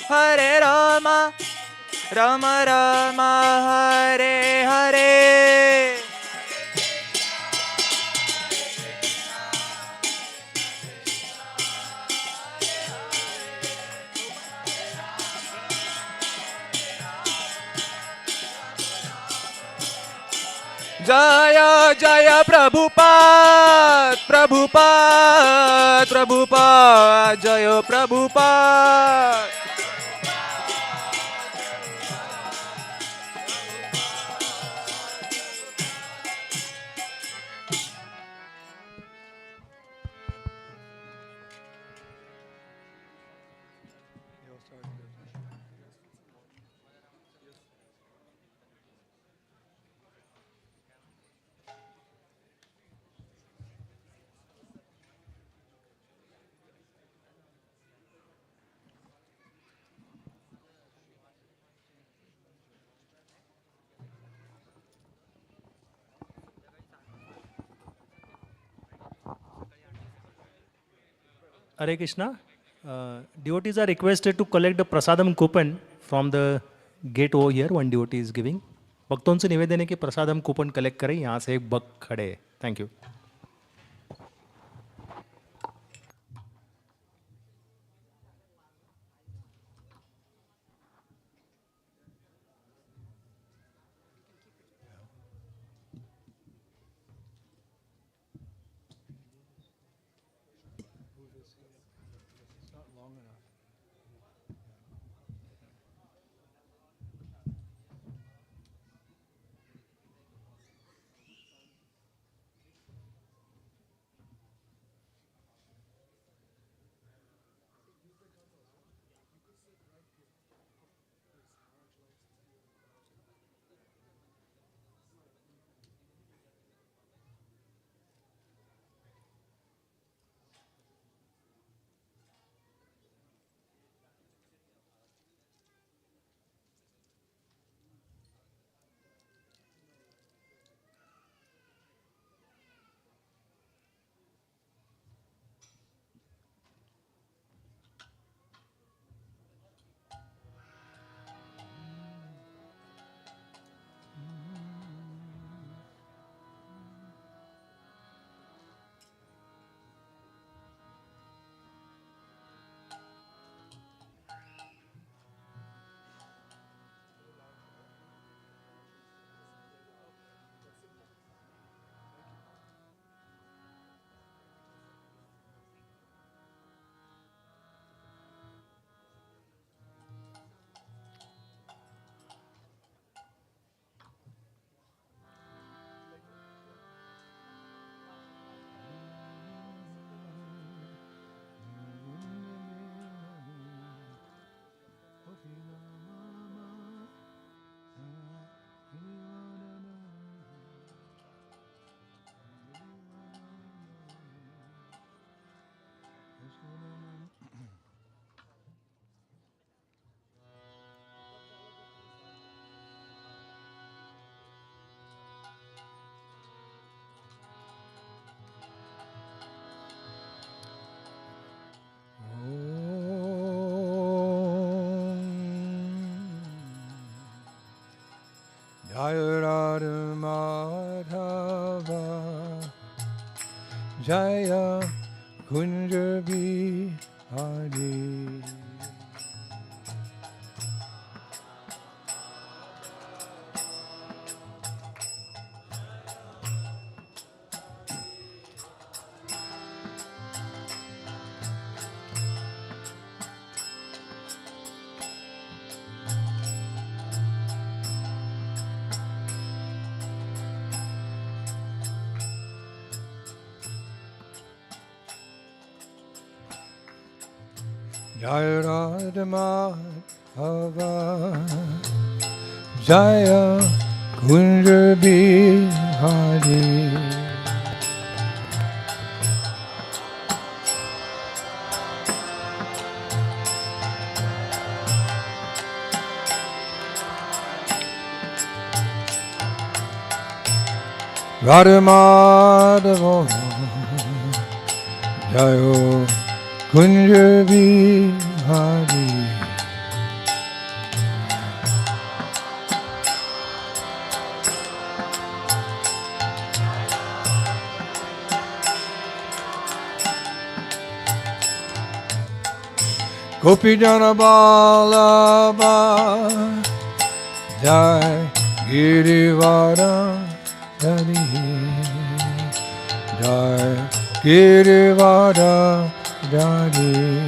Hare Rama, Rama Rama, Hare Hare. Jaya Jaya Prabhupada, Prabhupada, Prabhupada, Jaya Prabhupada. Hare Krishna. Devotees are requested to collect the prasadam coupon from the gate over here. One devotee is giving. भक्तों से निवेदन है कि प्रसादम coupon collect करें. यहाँ से एक भक्त खड़े हैं. Thank you. Jaya Radha Madhava Jaya Kunja Bihari Jaya Radha Madhava Jaya Kunja Bihari Radha Madhava Jaya Kunja Bihari Gopijana Vallabha Jai Girivara Dhari Jai Girivara Dhari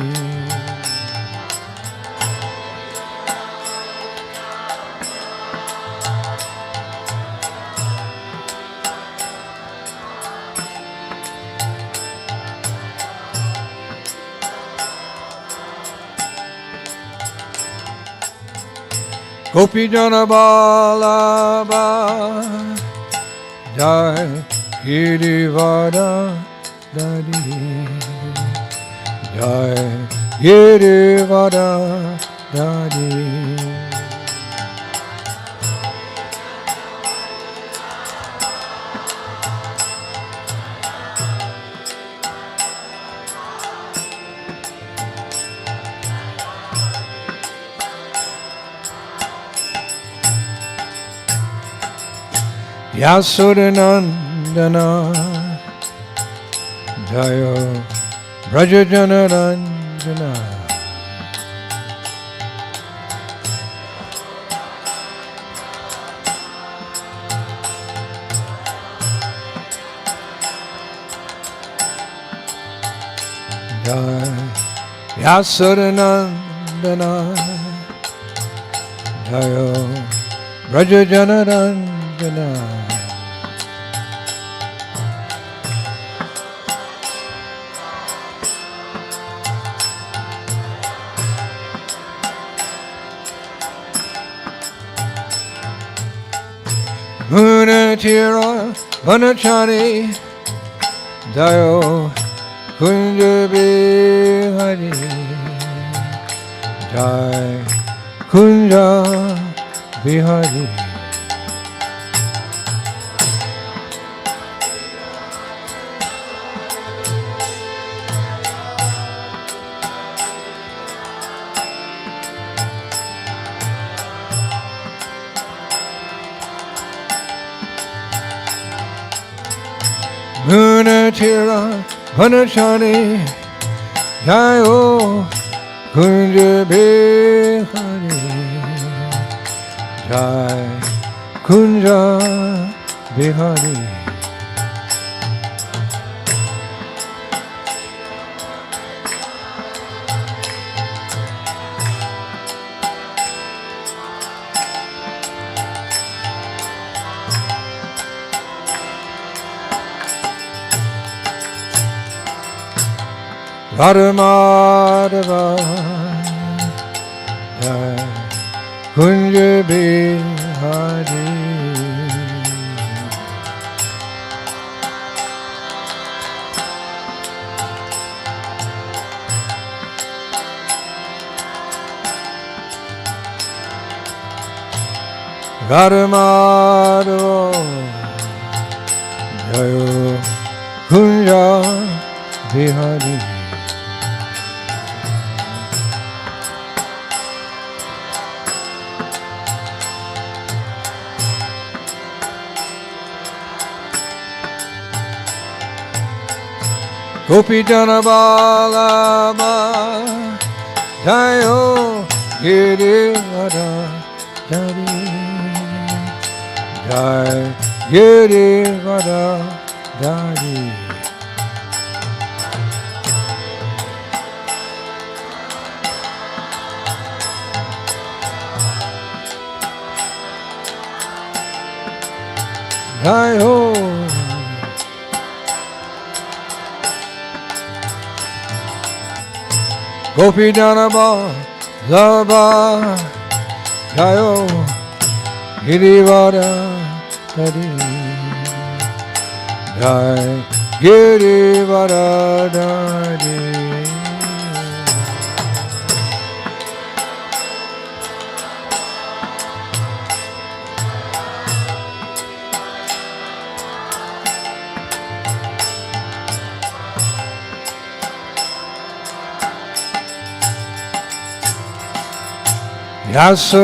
Gopijana Vallabha Jai Girivara Dhari Jai Girivara Dhari Yasudanandana Jayo Brajajana Ranjana Jai Yasudanandana Jayo Brajajana Ranjana Munatira Vanachari Dayo Kunja Bihari Jai Kunja Bihari Munatira Vanachari Jayo Kunja Bihari Jai Kunja Bihari Radhamadava Jai Kunja Bihari Radhamadava Jai Kunja Bihari Gopijana Vallabha Jayo Girivara Dhari Jai Girivara Dhari Jayo Gopijana Vallabha Jayo Girivara Dhari Jai Girivara Dhari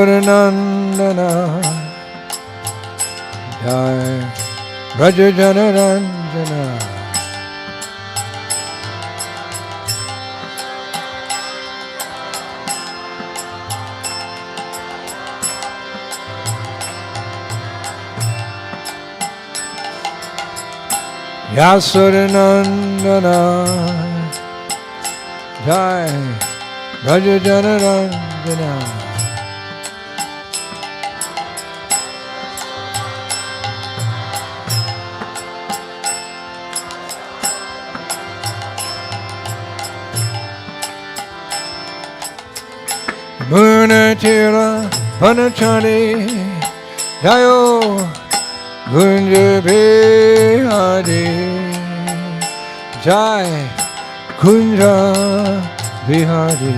Yasudanandana Jai Brajajana Ranjana Yasodanandana Jai Braja Janarandana Munatira Panachari Jayo Gunja Bihari Jai Kunja Bihari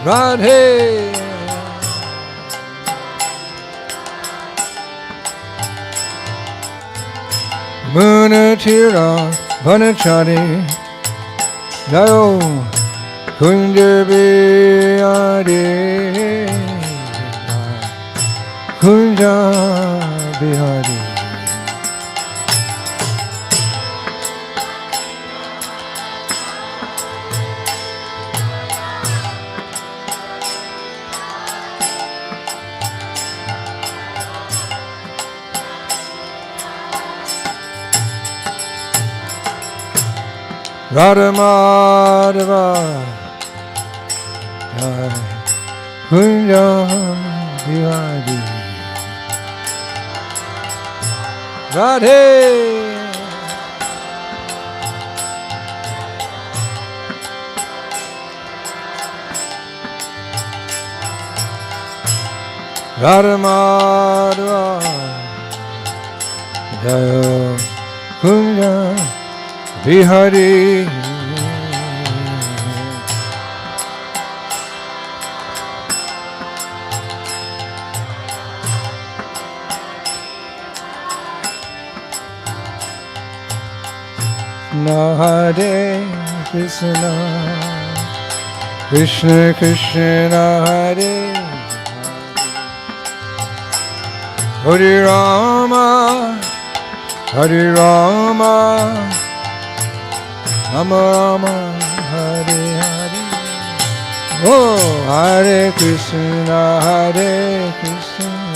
Radhe Munatira Vanachari Jayo Kunja Bihari Kunja Bihari Radha Madhava Jai Kunja Bihari Radhe Radha Madhava Jai Kunja Bihari Hare Krishna Krishna Krishna Hare Hare Rama Hare Rama Rama Rama Hare Hare Oh Hare Krishna Hare Krishna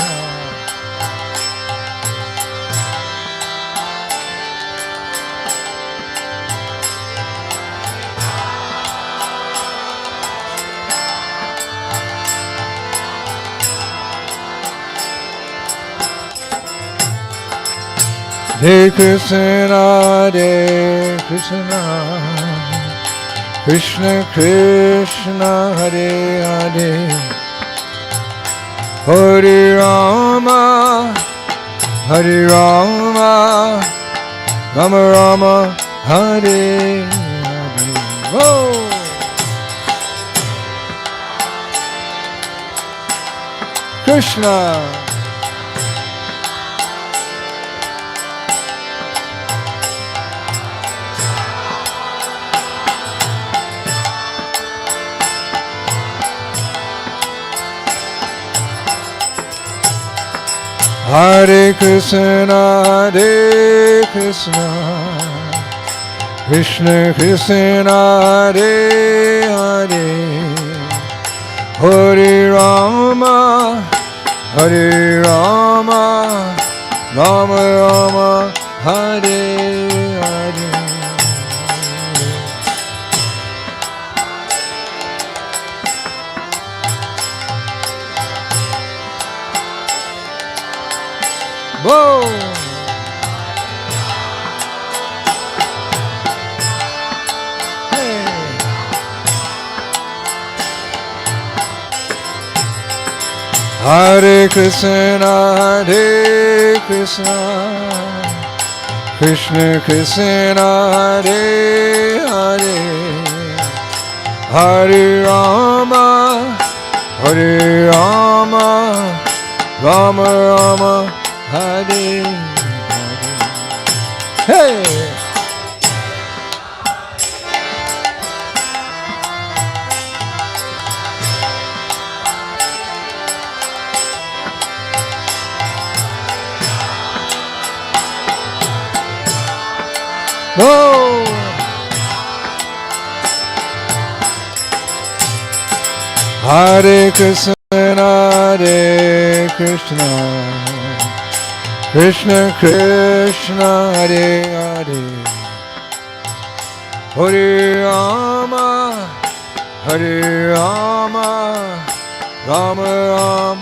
Krishna Krishna Hare Hare Hare Rama Hare Rama Rama Rama Hare Hare Oh Krishna Hare Krishna Krishna Krishna Hare Hare Hare Rama Hare Rama Rama Rama Hare Hare Whoa! Hey! Hare Krishna Krishna Krishna Hare Hare Hare Rama Hare Rama Rama Rama Hare Hare Hey! Oh! Hare Krishna, Hare Krishna, Krishna Krishna, Hare Hare, Hare Rama, Hare Rama, Rama Ram,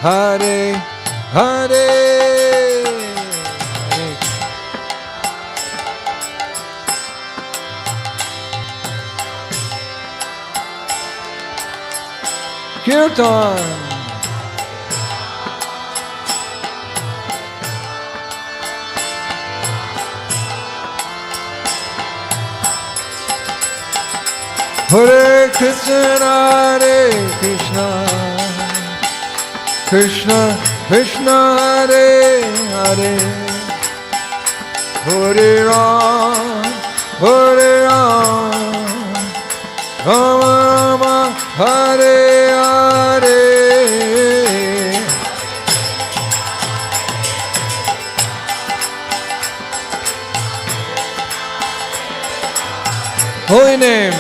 Hare Hare. Kirtan. Hare Krishna, Hare Krishna, Krishna Krishna, Hare Hare, Hare Ram, Hare Ram, Rama Rama, Hare Hare. Holy name.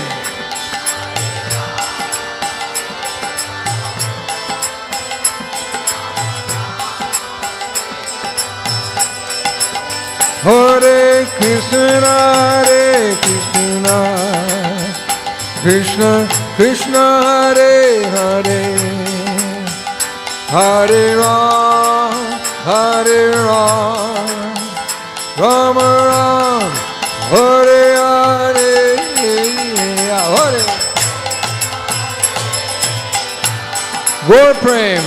Hare Krishna, Hare Krishna, Krishna Krishna, Hare Hare, Hare Ram, Hare Ram, Rama Ram, Hare Hare, Hare. Word Prem,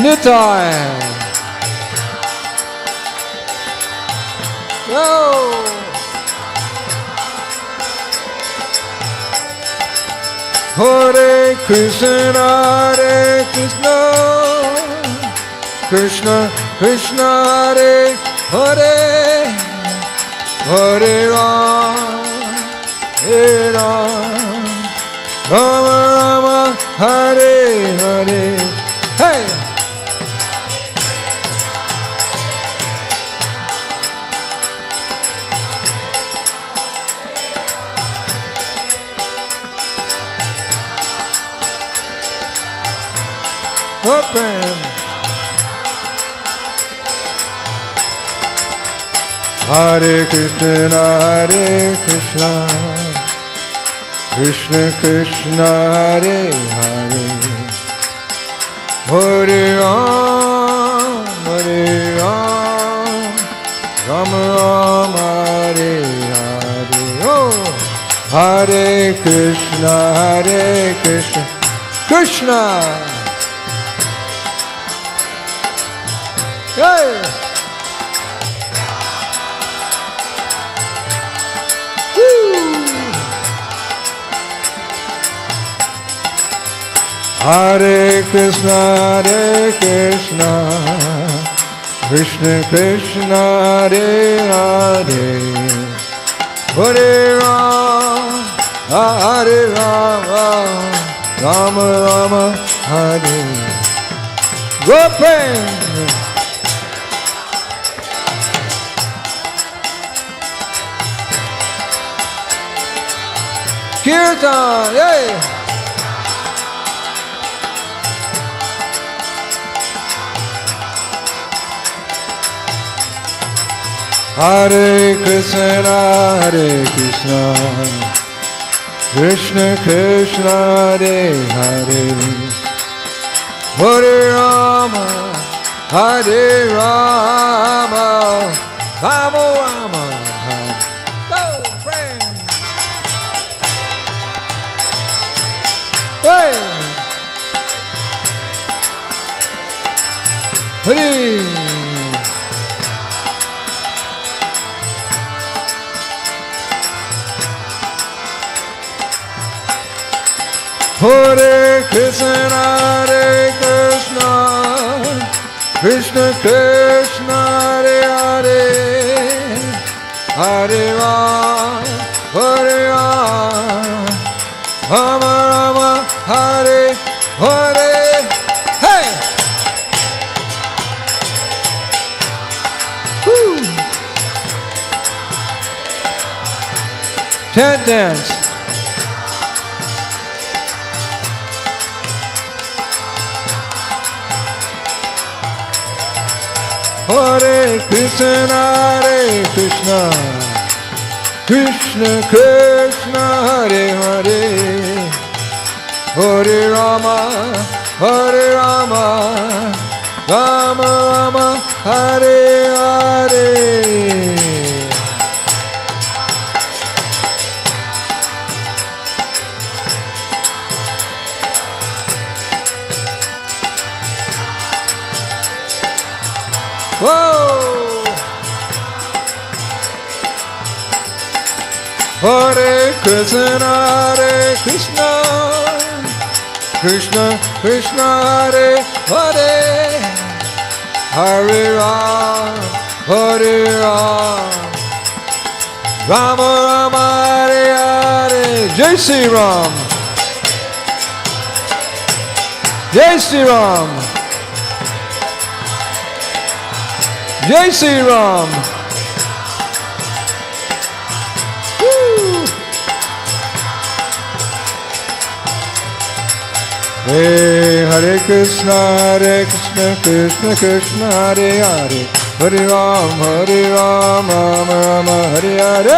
Nitai. Go! Hare Krishna, Hare Krishna, Krishna Krishna, Hare Hare, Hare Ram, Hare Ram, Rama Rama, Hare Hare. Hey! Open. Hare Krishna, Hare Krishna, Krishna Krishna, Hare Hare, Hare Ram, Hare Ram, Rama Rama, Hare Hare. Oh, Hare Krishna, Hare Krishna, Krishna. Hey! Woo! Hare Krishna, Hare Krishna, Krishna Krishna, Hare Hare, Hare Ram, Hare Ram, Rama Rama, Hare. Go pray. Kirtan, yay! Hare Krishna, Hare Krishna, Krishna Krishna, Hare Hare, Hare Rama, Hare Rama, Rama Rama, Hare. Go, friend! Hey! Hare! Hare Krishna, Hare Krishna, Krishna Krishna, Hare Hare, Hare Rama, Hare Rama, Rama Rama, Hare Hare. Hey! Woo! Chant dance. Hare Krishna, Hare Krishna, Krishna Krishna, Hare Hare, Hare Rama, Hare Rama, Rama Rama, Hare Hare. Whoa! Hare Krishna, Hare Krishna, Krishna Krishna, Hare Hare, Hare Ram, Hare Ram, Rama Rama, Hare Hare. Jai Shri Ram, Jai Shri Ram, Jai Shri Ram. Hey, Hare Krishna, Krishna Krishna, Hare Hare, Hare Ram, Rama Rama, Hare Hare.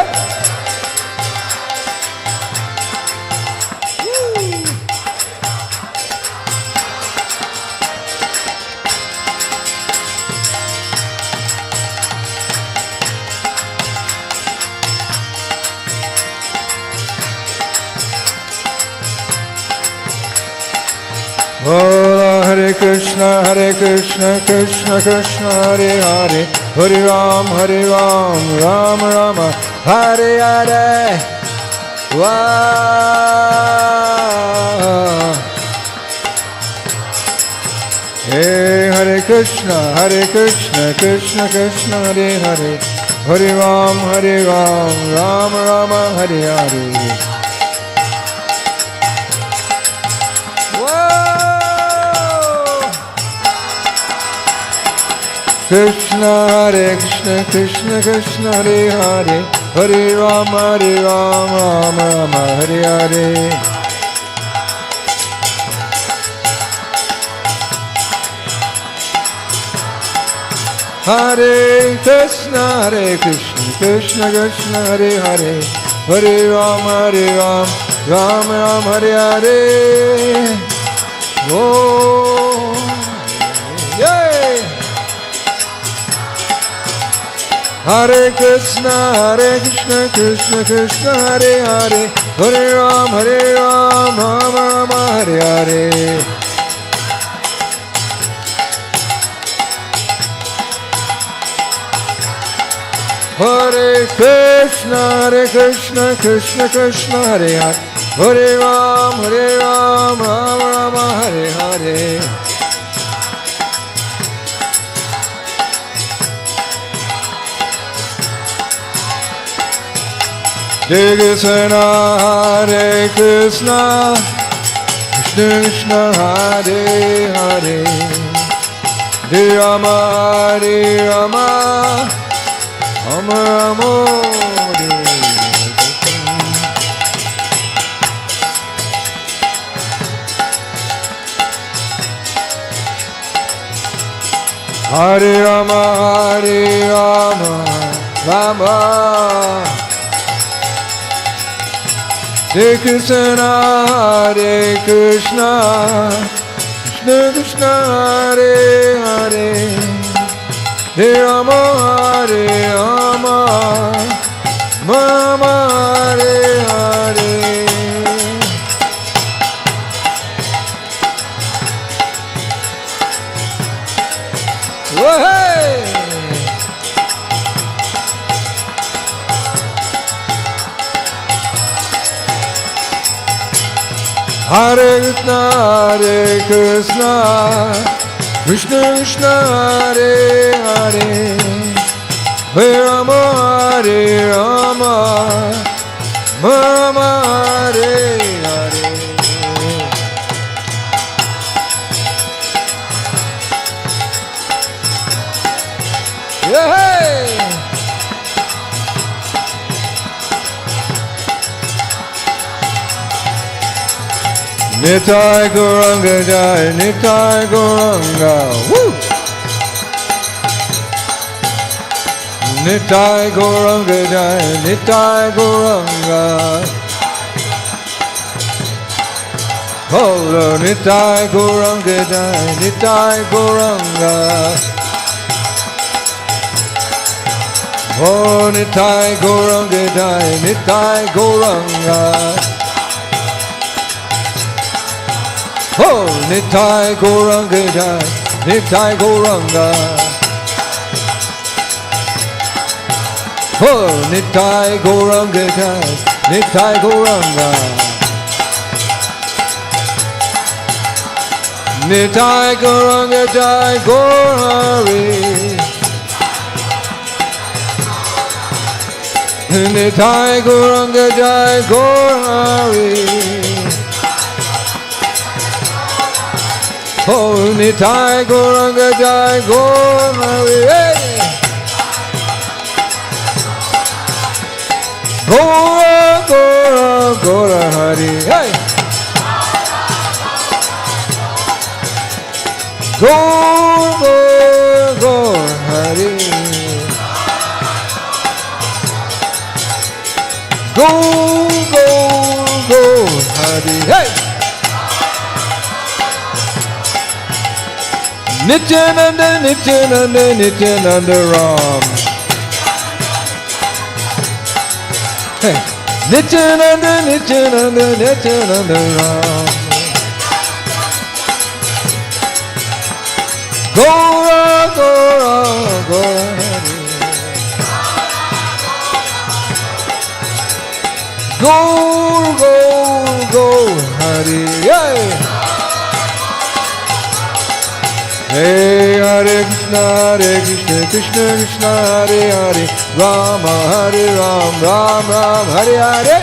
Oh, Hare Krishna, Krishna Krishna, Hare Hare, Hare Ram, Rama Rama, Hare Hare. Wow. Hey, Hare Krishna, Krishna Krishna, Hare Hare, Hare Ram, Rama Rama, Hare Hare. Krishna, Krishna Krishna, Hare Hare, Hare Rama, Rama Rama, Hare Hare. Hare Krishna, Krishna Krishna, Hare Hare, Hare Rama, Rama Rama, Hare Hare. Oh, yeah. Hare Krishna, Krishna Krishna, Hare Hare, Hare Rama, Rama Rama, Hare Hare. Hare Krishna, Krishna Krishna, Hare Hare, Hare Rama, Rama Rama, Hare Hare. Hare Krishna, Krishna Krishna, Hare Hare, Hare Rama, Rama Rama, Hare Rama, Rama. Hare Krishna, Krishna Krishna, Hare Hare, Hare Rama, Rama Hare Hare. Hey! Hare Krishna, Krishna Krishna, Hare Hare, Hare Rama, Rama Hare Hare. Yeah! Nitai Gauranga Jai, Nitai Gauranga, woo! Nitai Gauranga Jai, Nitai Gauranga. Oh, Nitai Gauranga Jai, Nitai Gauranga. Oh, Nitai Gauranga Jai, Nitai Gauranga. Oh, Nitai Gauranga Jai, Nitai Gauranga. Oh, Nitai Gauranga Jai, Nitai Gauranga. Nitai Gauranga Jai Gaurari. Nitai Gauranga Jai Gaurari. Oh, Nitai Gauranga Jai Gaurari. Hey! Gaura, Gaura, Gaura Hari. Hey! Gaura, Gaura, Gaura Hari. Gaura, Gaura, Gaura Hari. Hey! Nityananda, Nityananda, Nityananda Ram. Hey, Nityananda, Nityananda, Nityananda Ram. Gaura, Gaura, Gaura Hari. Gaura, Gaura, Gaura Hari. Hey! Hey, Hare Krishna, Hare Krishna, Krishna Krishna, Hare Hare, Rama, Hare Ram, Ram Ram, Hare Hare.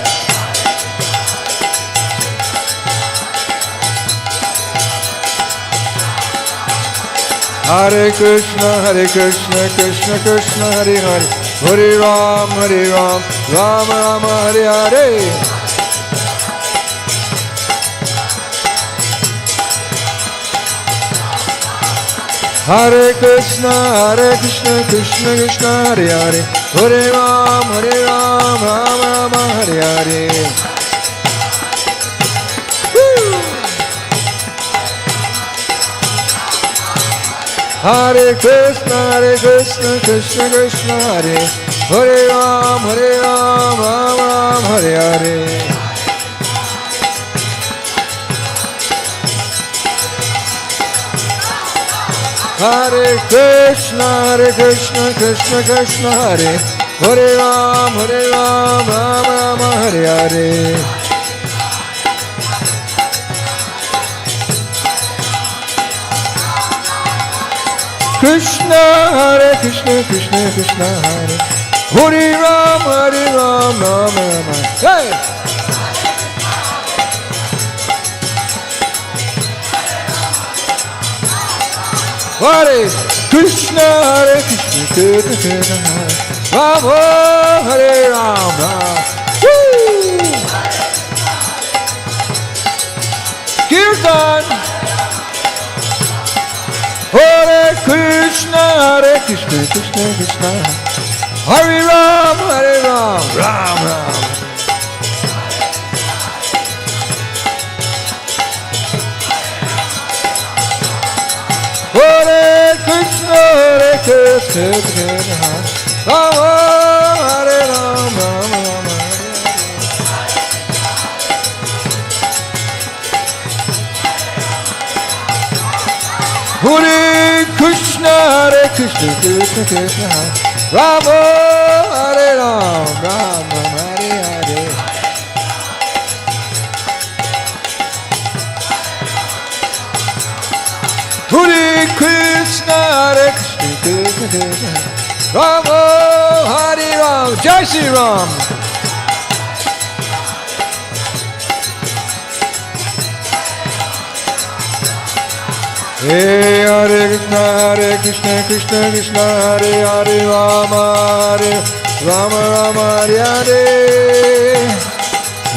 Hare Krishna, Krishna Krishna, Hare Hare, Hare Ram, Ram Ram, Hare Hare. Hare Krishna, Krishna Krishna, Hare Hare, Hare Ram, Ram Ram, Hare Hare. Woo! Hare Krishna, Krishna Krishna, Hare Ram, Ram Ram, Hare Hare. Hare Krishna, Krishna Krishna, Hare Ram, Ram Ram, Hare Hare. Krishna, Krishna Krishna, Hare Ram, Ram Ram. Hey! Hare Krishna, Krishna Krishna, Rama, Hare Rama. Woo! Kirtan. Hare Krishna, Krishna Krishna, Hare Ram, Ram Ram. Hare Krishna, Krishna, Rama, Hare Ram, Ram Ram. Hare Krishna, Krishna, Rama, Hare Ram, Ram Ram, Hare Hare. Hare Krishna, Krishna, Rama, Hare Ram, Jai Shri Ram. Hey, Hare Krishna, Krishna Krishna, Hare Hare, Rama, Rama, Hare Hare.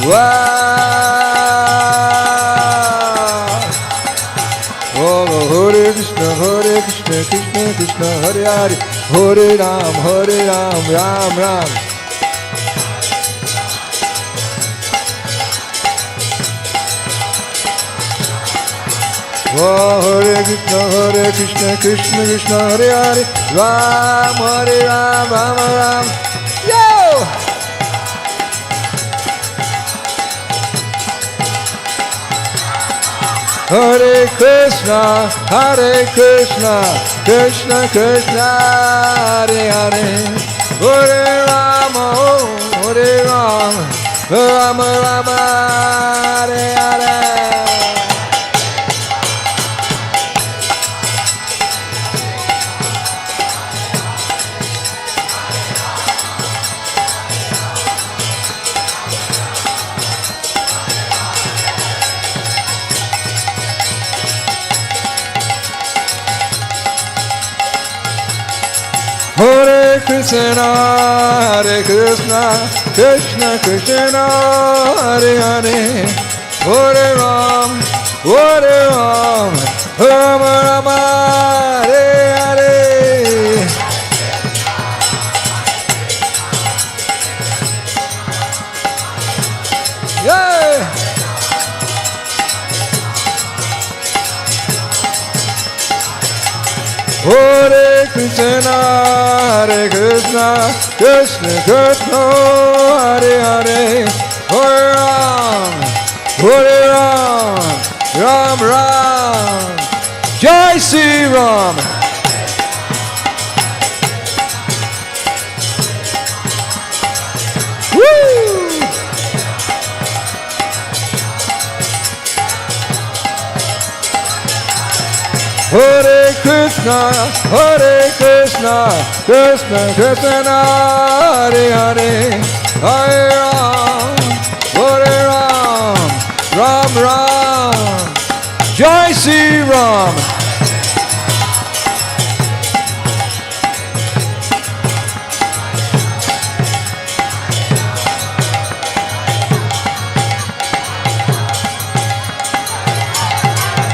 Wow. Oh, Hare Krishna, Krishna Krishna Krishna Hare Hare Hare Ram Ram Ram Oh, Hare Krishna Krishna Krishna Hare Hare Ram Ram Yo! Hare Krishna Krishna Krishna Hare Hare Hare Rama Rama Hare Hare Hare Krishna Krishna Krishna Hare Hare Hare Ram Rama Hare Hare Yeah! Hare Krishna Krishna Krishna Hare Hare Hare Ram Ram Jai Shri Ram Woo! Hare Krishna Krishna Krishna Hare Hare Hare Ram Ram Jai Shri Ram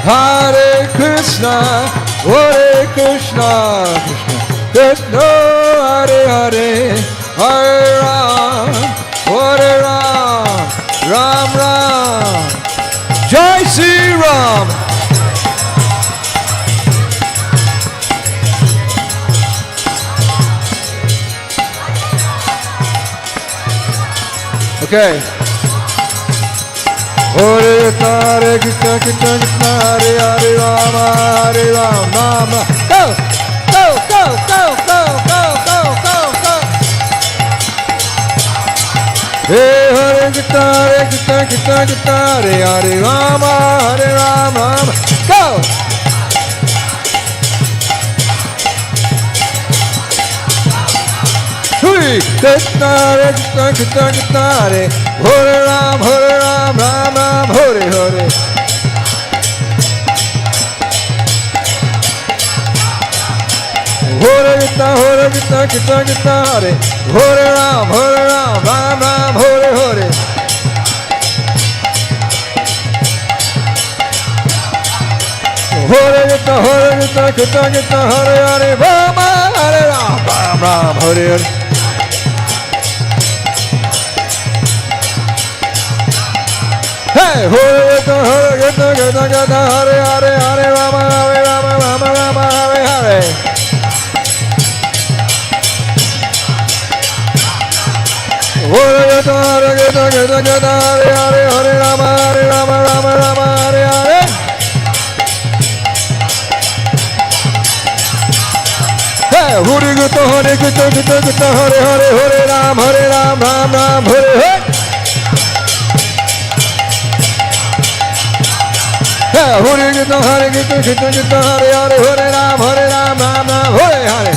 Hare Krishna Krishna Krishna Hare Hare Hare Ram Ram Jai Shri Ram Okay. Hare Krishna Krishna Krishna Hare Hare Rama Rama Go! Hey Hare Krishna Krishna Hare Hare Rama Go! Hui Krishna Krishna Hare Hare Ram Hare Hare Hare Krishna Hare Hare Ram Hare Hare Hare Krishna Hare Hare Rama Hare Ram Hare Hare Hey Hare Krishna Hare Hare Rama Hare Hare Hare Rama Hare Hare Hey Hare Krishna Hare Ram Hare Hare Hare Krishna Hare Ram Hare Hare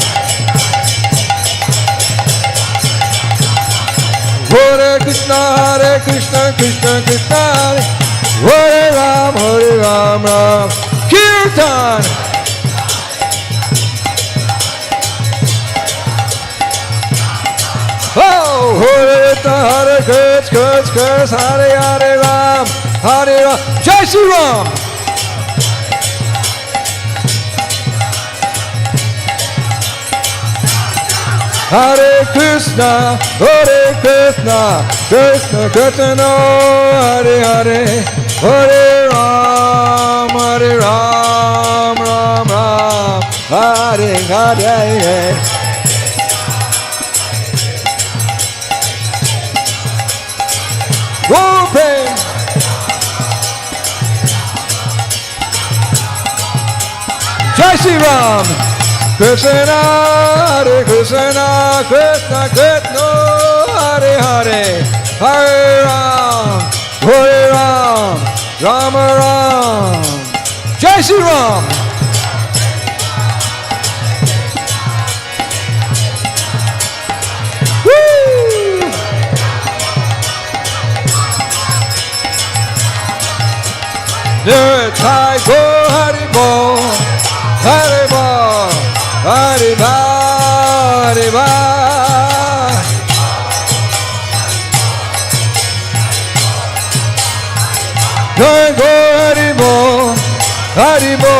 Hare Krishna Krishna Hare Ram Kirtan Oh Hare Krishna Hare Ram Jai Shri Ram Hare Krishna, Krishna Krishna, Hare Hare, Hare Ram, Ram Ram, Hare Hare. Open. Jai Shri Ram. Krishna, Hare Krishna, Krishna Krishna, Hare Hare, Hare Ram, Ram Ram. Jai Shri Ram. Woo! Jai Go Hare Bo, Hare Bo, Hare Ba, Hare Ba. Jai Go Hare Bo, Hare Bo,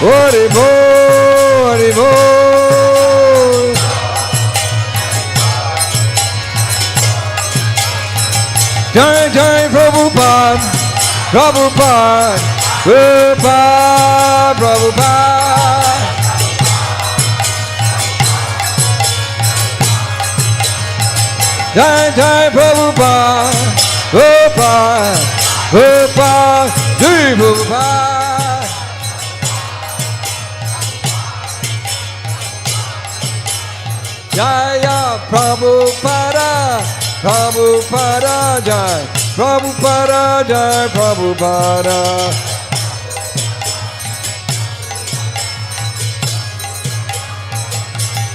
Hare Bo, Hare Bo. Jai Jai Prabhupada, Prabhupada, Prabhupada, Prabhupada. Jai Jai Prabhupada, Prabhupada, Prabhupada, Jai Prabhupada. Jaya Prabhupada, Prabhupada, Jai Prabhupada, Jai Prabhupada.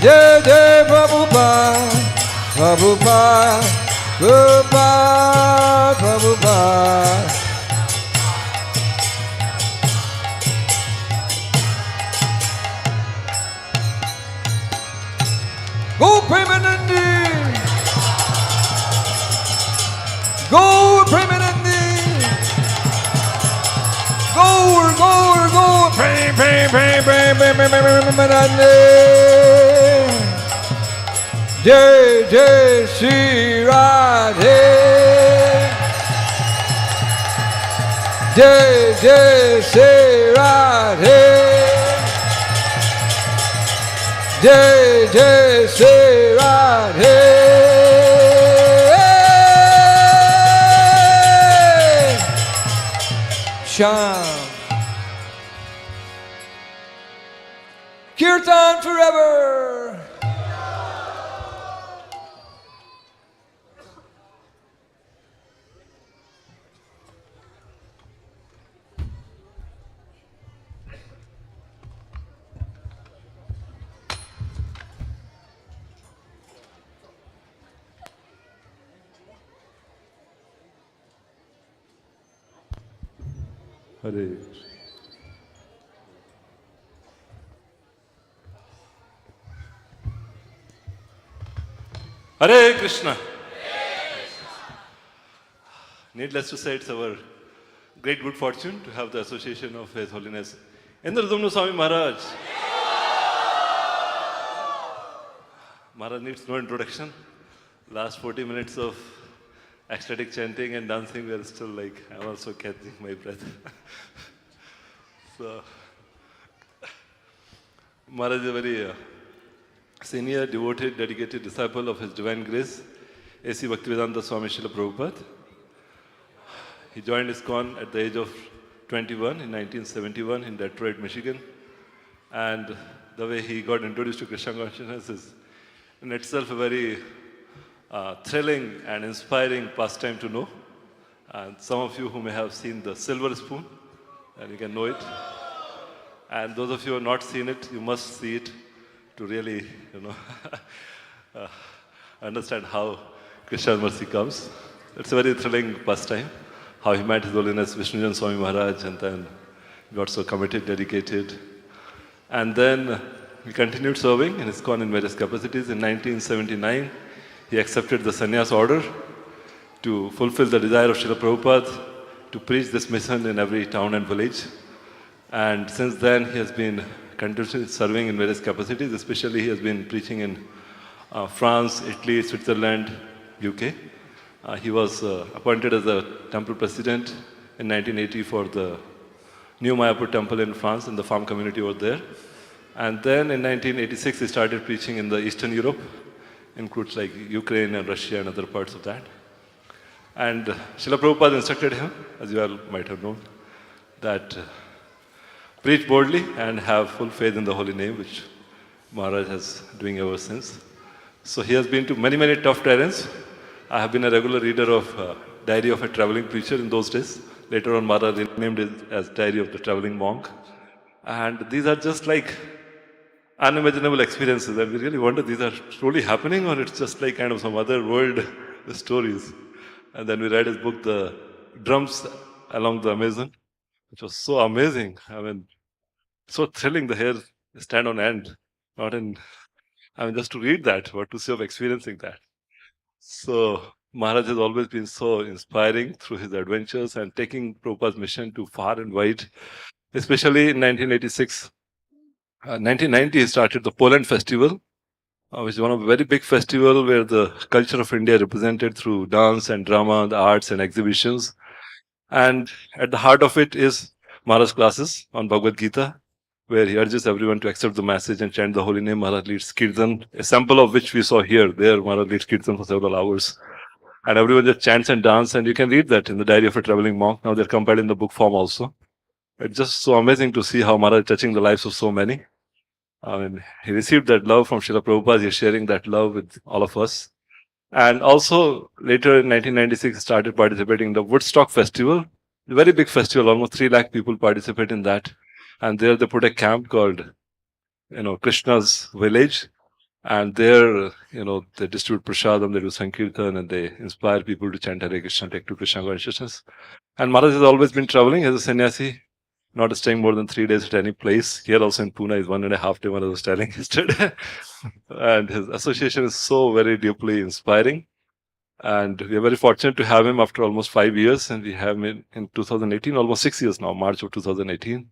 Jai Jai Prabhupada, Prabhupada, Prabhupada, Prabhupada. Go Premanandi! Go Premanandi! Go! Premanandi! Jai Jai Shri Radhe, Jai Jai Shri Radhe, Jai Jai Shri Radhe. Sham. Kirtan forever. Hare. Hare Krishna. Needless to say, it's our great good fortune to have the association of His Holiness Indradyumna Swami Maharaj. Maharaj needs no introduction. Last 40 minutes of ecstatic chanting and dancing, we are still like, I'm also catching my breath. So, Maharaj is a very senior, devoted, dedicated disciple of His Divine Grace, A.C. Bhaktivedanta Swami Srila Prabhupada. He joined ISKCON at the age of 21 in 1971 in Detroit, Michigan. And the way he got introduced to Krishna consciousness is in itself a very thrilling and inspiring pastime to know. And some of you who may have seen the silver spoon, and you can know it. And those of you who have not seen it, you must see it to really, understand how Krishna's mercy comes. It's a very thrilling pastime, how he met His Holiness Vishnujan Swami Maharaj and then got so committed, dedicated. And then he continued serving in ISKCON in various capacities. In 1979, he accepted the sannyas order to fulfill the desire of Srila Prabhupada to preach this mission in every town and village. And since then, he has been continuously serving in various capacities. Especially, he has been preaching in France, Italy, Switzerland, UK. He was appointed as the temple president in 1980 for the New Mayapur temple in France, and the farm community over there. And then in 1986, he started preaching in the Eastern Europe, includes like Ukraine and Russia and other parts of that. And Srila Prabhupada instructed him, as you all might have known, that preach boldly and have full faith in the holy name, which Maharaj has doing ever since. So he has been to many, many tough terrains. I have been a regular reader of Diary of a Traveling Preacher in those days. Later on, Maharaj renamed it as Diary of the Traveling Monk. And these are just like unimaginable experiences, and we really wonder, these are truly happening, or it's just like kind of some other world stories. And then we read his book, The Drums Along the Amazon, which was so amazing. I mean, so thrilling, the hair stand on end. Just to read that, what to say of experiencing that. So Maharaj has always been so inspiring through his adventures and taking Prabhupada's mission to far and wide, especially in 1986. 1990, he started the Poland Festival, which is one of a very big festival where the culture of India represented through dance and drama, the arts and exhibitions. And at the heart of it is Maharaj's classes on Bhagavad Gita, where he urges everyone to accept the message and chant the holy name. Maharaj leads Kirtan, a sample of which we saw here. There, Maharaj leads Kirtan for several hours. And everyone just chants and dances, and you can read that in the Diary of a Traveling Monk. Now they're compiled in the book form also. It's just so amazing to see how Maharaj is touching the lives of so many. He received that love from Srila Prabhupada. He's sharing that love with all of us. And also, later in 1996, he started participating in the Woodstock Festival. A very big festival, almost 3 lakh people participate in that. And there they put a camp called, Krishna's Village. And there, they distribute prasadam, they do Sankirtan, and they inspire people to chant Hare Krishna, take to Krishna consciousness. And Maharaj has always been traveling as a sannyasi, not staying more than 3 days at any place. Here also in Pune is 1.5 days, Maharaj was telling yesterday. And his association is so very deeply inspiring. And we are very fortunate to have him after almost 5 years. And we have him in 2018, almost 6 years now, March of 2018.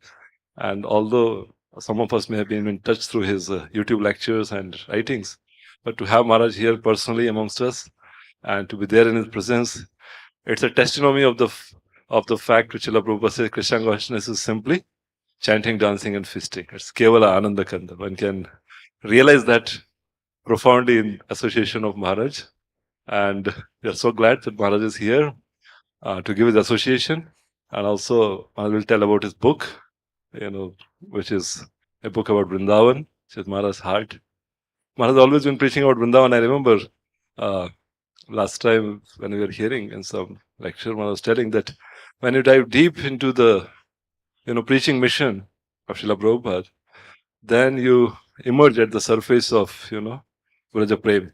And although some of us may have been in touch through his YouTube lectures and writings, but to have Maharaj here personally amongst us and to be there in his presence, it's a testimony of the fact which Srila Prabhupada says, Krishna consciousness is simply chanting, dancing and feasting. It's Kevala Ananda Kanda. One can realize that profoundly in association of Maharaj. And we are so glad that Maharaj is here to give his association. And also I will tell about his book, which is a book about Vrindavan, which is Maharaj's heart. Maharaj has always been preaching about Vrindavan. I remember last time when we were hearing in some lecture, Maharaj was telling that when you dive deep into the preaching mission of Srila Prabhupada, then you emerge at the surface of Vraja Prem.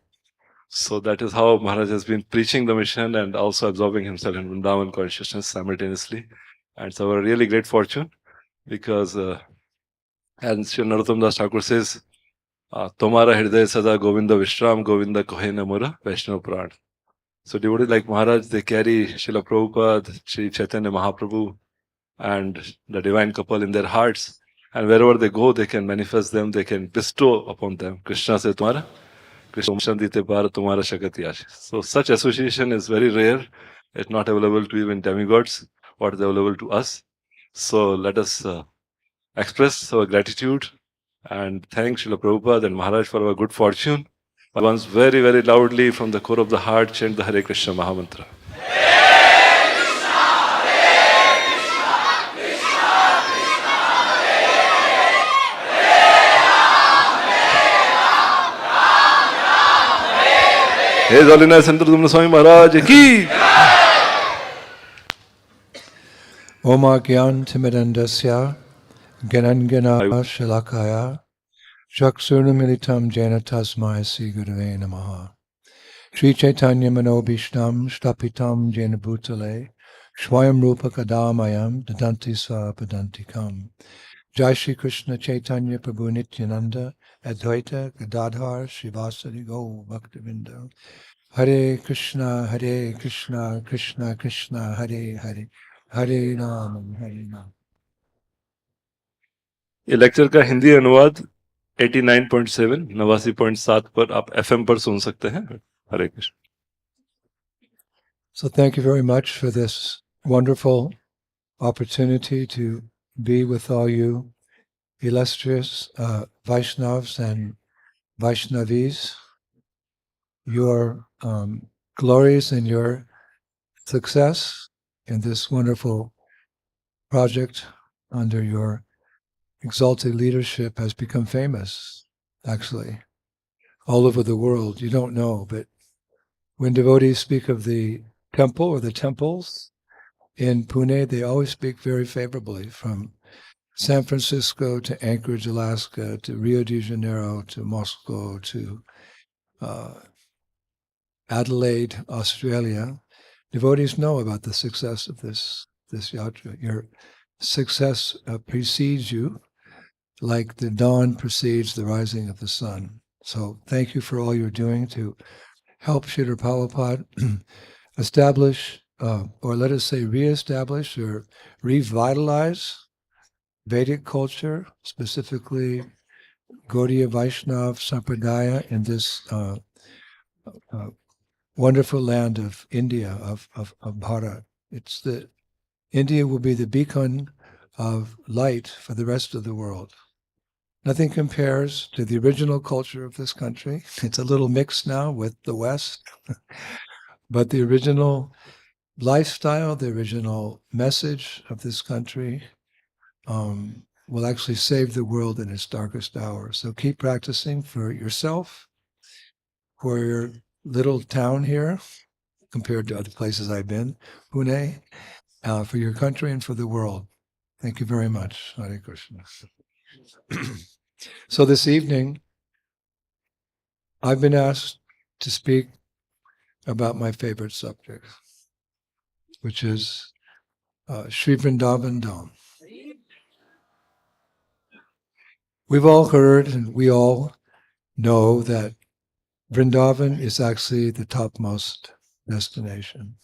So that is how Maharaj has been preaching the mission and also absorbing himself in Vrindavan consciousness simultaneously. And it's our really great fortune, because as Sri Narottam Das Thakur says, Tomara Hriday Sada Govinda Vishram Govinda Kohena Mura Vaishnav Pran. So devotees like Maharaj, they carry Srila Prabhupada, Sri Chaitanya Mahaprabhu and the divine couple in their hearts. And wherever they go, they can manifest them, they can bestow upon them. Krishna says, Tumara, Krishna Shandite Para Tumara Shakati Ashi. So such association is very rare. It's not available to even demigods, what is available to us. So let us express our gratitude and thank Srila Prabhupada and Maharaj for our good fortune. Once very, very loudly from the core of the heart, chant the Hare Krishna Maha Mantra. His Holiness Indradyumna Swami Maharaj ki! Oma Gyan Timidandasya Ganangana Shalakaya Shaksurna Jena Tasmai Sri Gurave Namaha Sri Chaitanya Manobishtam Shtapitam Jena Bhutale Shwayam Rupa Kadamayam Dadanti Svapadantikam Jai Shri Krishna Chaitanya Prabhu Nityananda Advaita Gadadhar Shivasari Go Bhaktivinda Hare Krishna Krishna Krishna Hare Hare Hare Ram Hare Ram. ये lecture का हिंदी अनुवाद 89.7 89.7 पर आप FM पर सुन सकते हैं. हरे Krishna. So thank you very much for this wonderful opportunity to be with all you illustrious Vaishnavas and Vaishnavis. Your glories and your success in this wonderful project under your exalted leadership has become famous, actually, all over the world. You don't know, but when devotees speak of the temple or the temples in Pune, they always speak very favorably, from San Francisco to Anchorage, Alaska, to Rio de Janeiro, to Moscow, to Adelaide, Australia. Devotees know about the success of this yatra. Your success precedes you like the dawn precedes the rising of the sun. So thank you for all you're doing to help Srila Prabhupada establish, or let us say reestablish or revitalize Vedic culture, specifically Gaudiya Vaishnav Sampradaya in this wonderful land of India, of Bharat. India will be the beacon of light for the rest of the world. Nothing compares to the original culture of this country. It's a little mixed now with the West, but the original lifestyle, the original message of this country will actually save the world in its darkest hour. So keep practicing for yourself, for your little town here, compared to other places I've been, Pune, for your country and for the world. Thank you very much. Hare Krishna. So this evening, I've been asked to speak about my favorite subject, which is Sri Vrindavan Dham. We've all heard and we all know that Vrindavan is actually the topmost destination.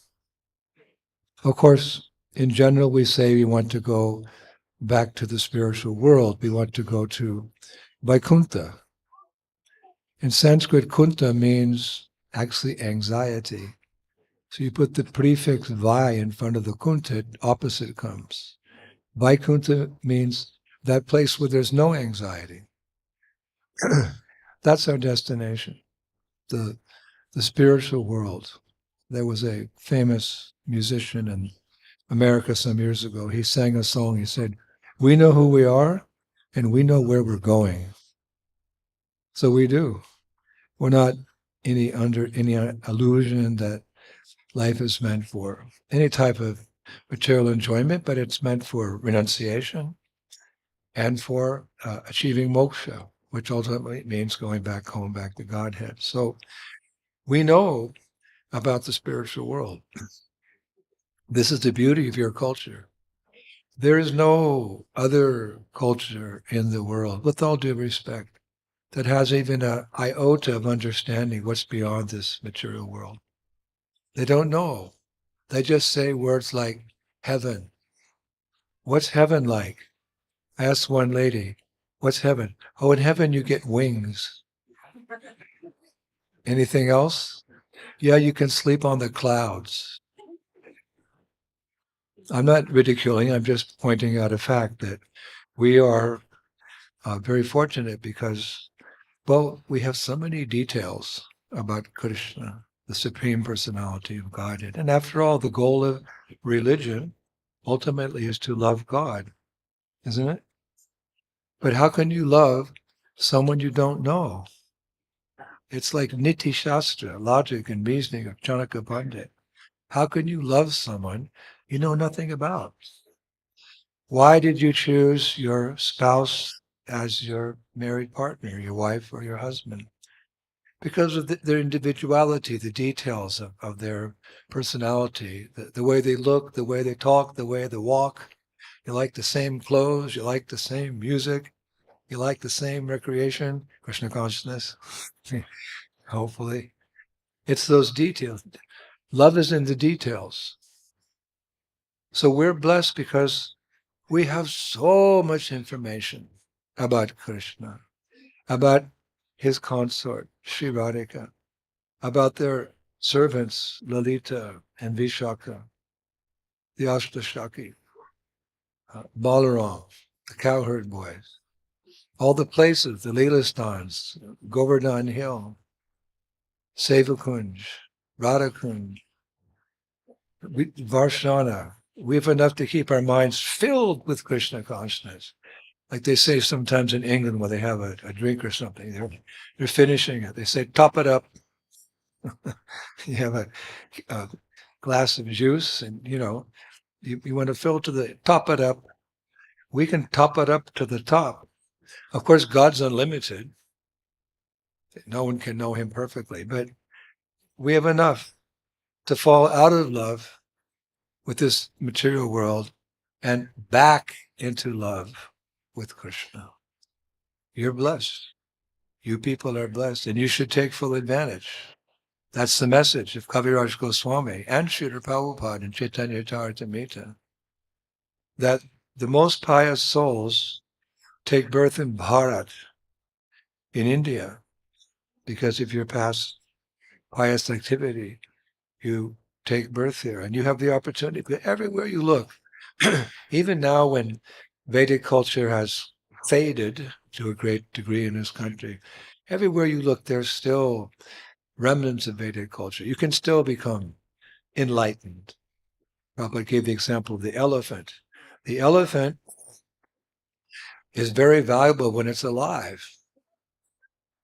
Of course, in general, we say we want to go back to the spiritual world. We want to go to Vaikuntha. In Sanskrit, kunta means actually anxiety. So you put the prefix vai in front of the kunta, opposite comes. Vaikuntha means that place where there's no anxiety. That's our destination, the spiritual world. There was a famous musician in America some years ago. He sang a song. He said, "We know who we are and we know where we're going." So we do. We're not under any illusion that life is meant for any type of material enjoyment, but it's meant for renunciation and for achieving moksha, which ultimately means going back home, back to Godhead. So we know about the spiritual world. This is the beauty of your culture. There is no other culture in the world, with all due respect, that has even an iota of understanding what's beyond this material world. They don't know. They just say words like heaven. What's heaven like? I asked one lady, what's heaven? Oh, in heaven you get wings. Anything else? Yeah, you can sleep on the clouds. I'm not ridiculing, I'm just pointing out a fact that we are very fortunate because, well, we have so many details about Krishna, the Supreme Personality of Godhead. And after all, the goal of religion ultimately is to love God, isn't it? But how can you love someone you don't know? It's like Niti Shastra, logic and reasoning of Chanakya Pandit. How can you love someone you know nothing about? Why did you choose your spouse as your married partner, your wife or your husband? Because of their individuality, the details of their personality, the way they look, the way they talk, the way they walk. You like the same clothes, you like the same music, you like the same recreation, Krishna consciousness, hopefully. It's those details. Love is in the details. So we're blessed because we have so much information about Krishna, about his consort, Sri Radhika, about their servants, Lalita and Vishaka, the Ashtashaki, Balaram, the cowherd boys, all the places, the Leelastans, Govardhan Hill, Sevakunj, Radhakunj, Varshana. We have enough to keep our minds filled with Krishna consciousness. Like they say sometimes in England when they have a drink or something, they're finishing it. They say, top it up. You have a glass of juice and, you want to fill to the top it up. We can top it up to the top. Of course, God's unlimited. No one can know him perfectly, but we have enough to fall out of love with this material world and back into love with Krishna. You're blessed. You people are blessed, and you should take full advantage. That's the message of Kaviraj Goswami and Srila Prabhupada and Chaitanya Charitamrita, that the most pious souls take birth in Bharat, in India, because of your past pious activity. You take birth there, and you have the opportunity. But everywhere you look, even now when Vedic culture has faded to a great degree in this country, everywhere you look, there's still remnants of Vedic culture. You can still become enlightened. Prabhupada gave the example of the elephant. The elephant is very valuable when it's alive.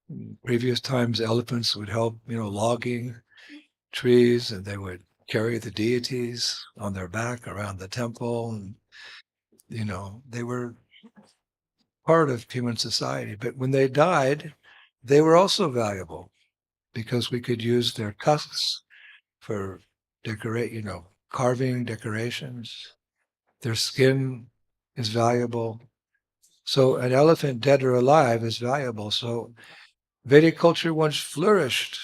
In previous times, elephants would help, logging trees, and they would carry the deities on their back around the temple. And, they were part of human society. But when they died, they were also valuable because we could use their tusks for carving decorations. Their skin is valuable. So an elephant, dead or alive, is valuable. So Vedic culture once flourished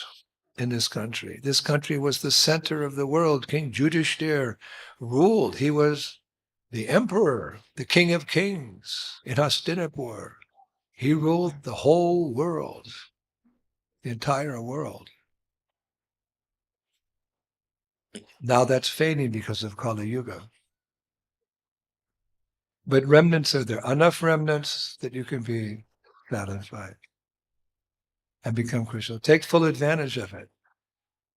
in this country. This country was the center of the world. King Yudhishthira ruled. He was the emperor, the king of kings in Hastinapur. He ruled the whole world, the entire world. Now that's fading because of Kali Yuga. But remnants are there, enough remnants that you can be satisfied and become Krishna. Take full advantage of it.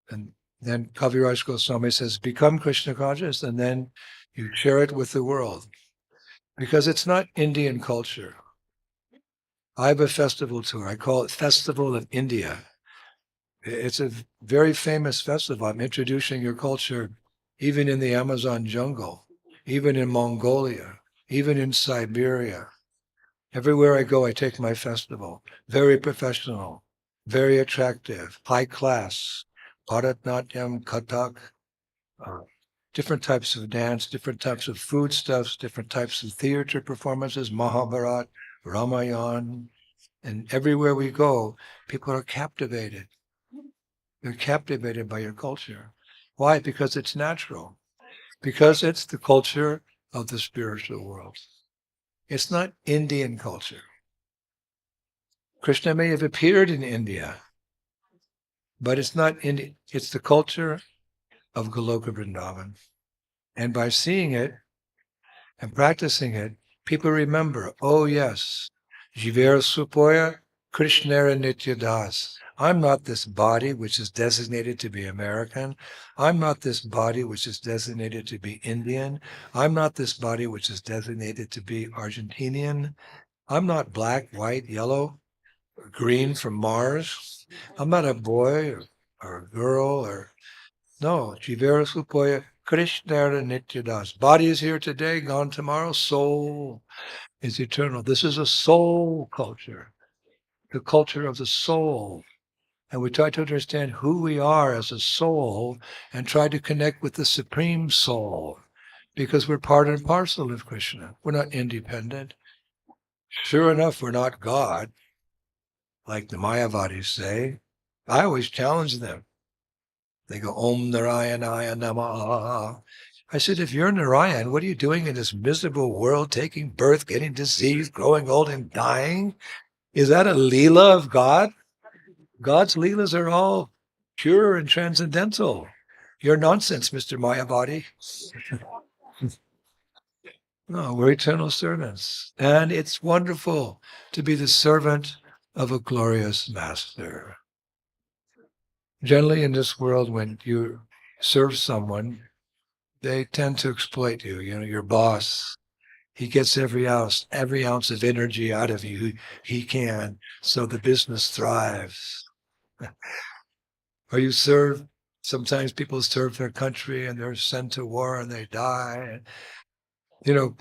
And then Kaviraj Goswami says, become Krishna conscious, and then you share it with the world. Because it's not Indian culture. I have a festival tour. I call it Festival of India. It's a very famous festival. I'm introducing your culture even in the Amazon jungle, even in Mongolia, even in Siberia. Everywhere I go, I take my festival. Very professional, very attractive, high class. Bharatnatyam, Kathak, different types of dance, different types of foodstuffs, different types of theater performances, Mahabharata, Ramayana. And everywhere we go, people are captivated. They're captivated by your culture. Why? Because it's natural. Because it's the culture of the spiritual world. It's not Indian culture. Krishna may have appeared in India, but it's not India. It's the culture of Goloka Vrindavan. And by seeing it and practicing it, people remember, oh yes, Jivera Supoya, Krishnera Nityadas. I'm not this body which is designated to be American. I'm not this body which is designated to be Indian. I'm not this body which is designated to be Argentinian. I'm not black, white, yellow, or green from Mars. I'm not a boy or a girl no, Jivera Supoya, Krishnera Nityadas. Body is here today, gone tomorrow. Soul is eternal. This is a soul culture, the culture of the soul. And we try to understand who we are as a soul and try to connect with the Supreme Soul because we're part and parcel of Krishna. We're not independent. Sure enough, we're not God, like the Mayavadis say. I always challenge them. They go, Om Narayanaya Namaha. I said, if you're Narayan, what are you doing in this miserable world, taking birth, getting diseased, growing old and dying? Is that a Leela of God? God's Leelas are all pure and transcendental. You're nonsense, Mr. Mayavadi. No, we're eternal servants. And it's wonderful to be the servant of a glorious master. Generally in this world, when you serve someone, they tend to exploit you. You know, your boss, he gets every ounce of energy out of you he can, so the business thrives. Or you serve, sometimes people serve their country and they're sent to war and they die. You know,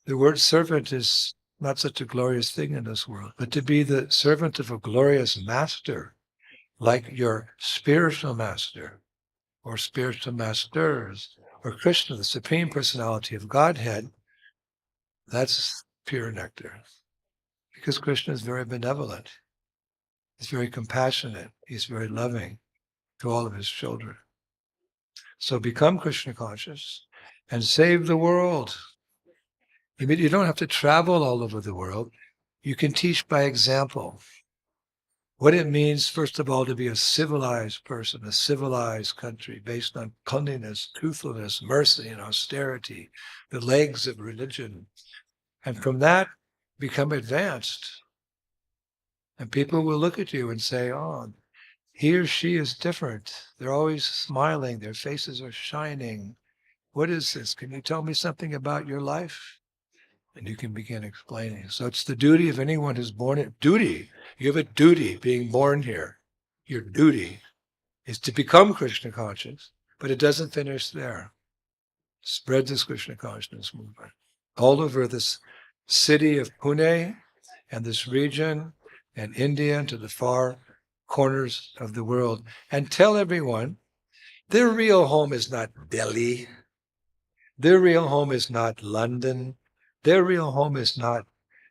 the word servant is not such a glorious thing in this world, but to be the servant of a glorious master, like your spiritual master or spiritual masters, or Krishna, the Supreme Personality of Godhead, that's pure nectar. Because Krishna is very benevolent. He's very compassionate. He's very loving to all of his children. So become Krishna conscious and save the world. You don't have to travel all over the world. You can teach by example. What it means, first of all, to be a civilized person, a civilized country based on cleanliness, truthfulness, mercy, and austerity, the legs of religion. And from that, become advanced. And people will look at you and say, oh, he or she is different. They're always smiling. Their faces are shining. What is this? Can you tell me something about your life? And you can begin explaining. So it's the duty of anyone who's born in duty. You have a duty being born here. Your duty is to become Krishna conscious, but it doesn't finish there. Spread this Krishna consciousness movement all over this city of Pune and this region and India and to the far corners of the world. And tell everyone their real home is not Delhi. Their real home is not London. Their real home is not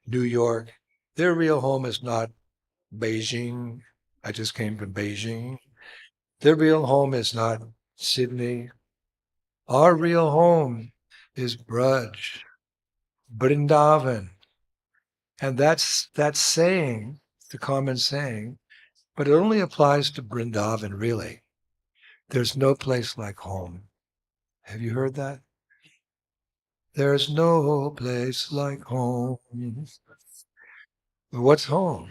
New York. Their real home is not Beijing. I just came from Beijing. Their real home is not Sydney. Our real home is Braj, Vrindavan. And that's saying, the common saying, but it only applies to Vrindavan, really. There's no place like home. Have you heard that? There's no place like home. What's home?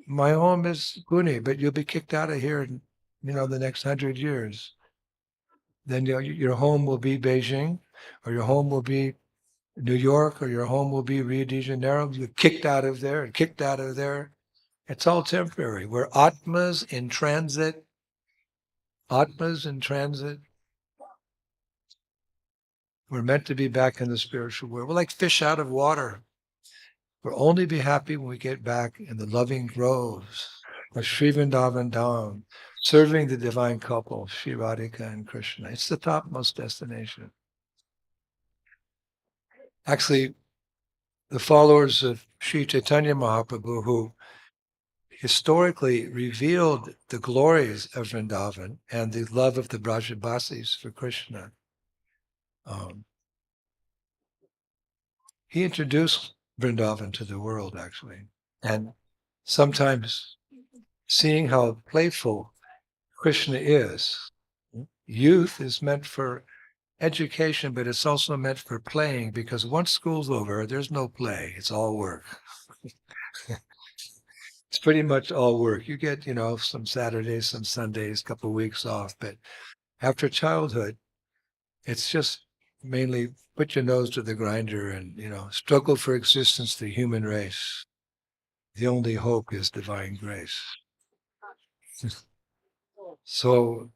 My home is Pune, but you'll be kicked out of here in, the next 100 years. Then your home will be Beijing, or your home will be New York, or your home will be Rio de Janeiro. You're kicked out of there and kicked out of there. It's all temporary. We're Atmas in transit. Atmas in transit. We're meant to be back in the spiritual world. We're like fish out of water. We'll only be happy when we get back in the loving groves of Sri Vrindavan Dham, serving the divine couple, Sri Radhika and Krishna. It's the topmost destination. Actually, the followers of Sri Chaitanya Mahaprabhu, who historically revealed the glories of Vrindavan and the love of the Brajabasis for Krishna, he introduced Vrindavan to the world, actually. And sometimes seeing how playful Krishna is, youth is meant for education, but it's also meant for playing, because once school's over, there's no play. It's all work. It's pretty much all work. You get, some Saturdays, some Sundays, a couple of weeks off, but after childhood, it's just mainly put your nose to the grinder and, struggle for existence, the human race. The only hope is divine grace. So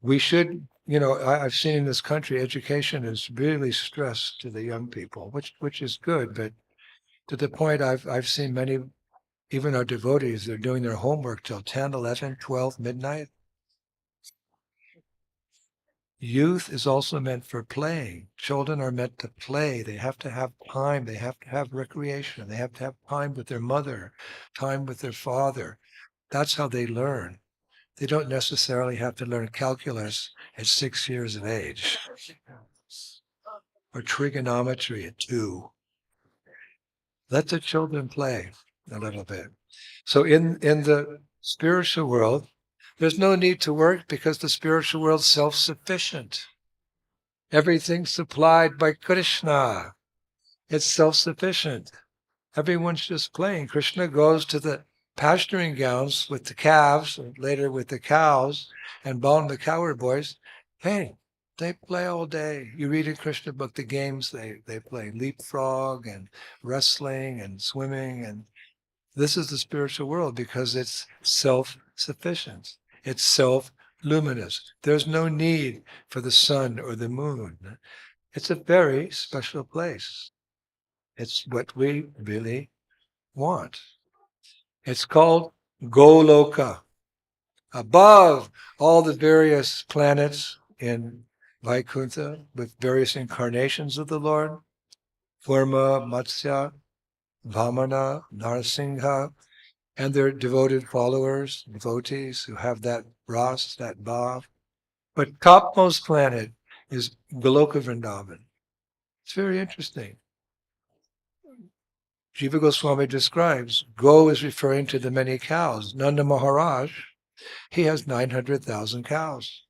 we should, I've seen in this country, education is really stressed to the young people, which is good, but to the point I've seen many, even our devotees, they're doing their homework till 10, 11, 12, midnight. Youth is also meant for playing. Children are meant to play. They have to have time. They have to have recreation. They have to have time with their mother, time with their father. That's how they learn. They don't necessarily have to learn calculus at 6 years of age or trigonometry at 2. Let the children play. a little bit. So in the spiritual world, there's no need to work because the spiritual world's self-sufficient. Everything's supplied by Krishna. It's self-sufficient. Everyone's just playing. Krishna goes to the pasturing grounds with the calves, and later with the cows, and Balaam the cowherd boys. Hey, they play all day. You read in Krishna book the games they play, leapfrog and wrestling and swimming, and this is the spiritual world because it's self-sufficient. It's self-luminous. There's no need for the sun or the moon. It's a very special place. It's what we really want. It's called Goloka. Above all the various planets in Vaikuntha with various incarnations of the Lord, Kurma, Matsya, Vamana, Narsingha, and their devoted followers, devotees who have that ras, that bhav. But topmost planet is Goloka Vrindavan. It's very interesting. Jiva Goswami describes, Go is referring to the many cows. Nanda Maharaj, he has 900,000 cows.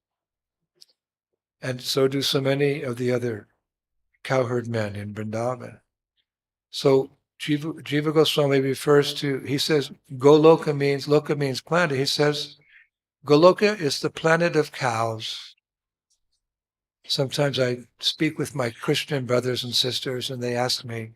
And so do so many of the other cowherd men in Vrindavan. So Jiva Goswami refers to, he says, Goloka means, Loka means planet. He says, Goloka is the planet of cows. Sometimes I speak with my Christian brothers and sisters and they ask me,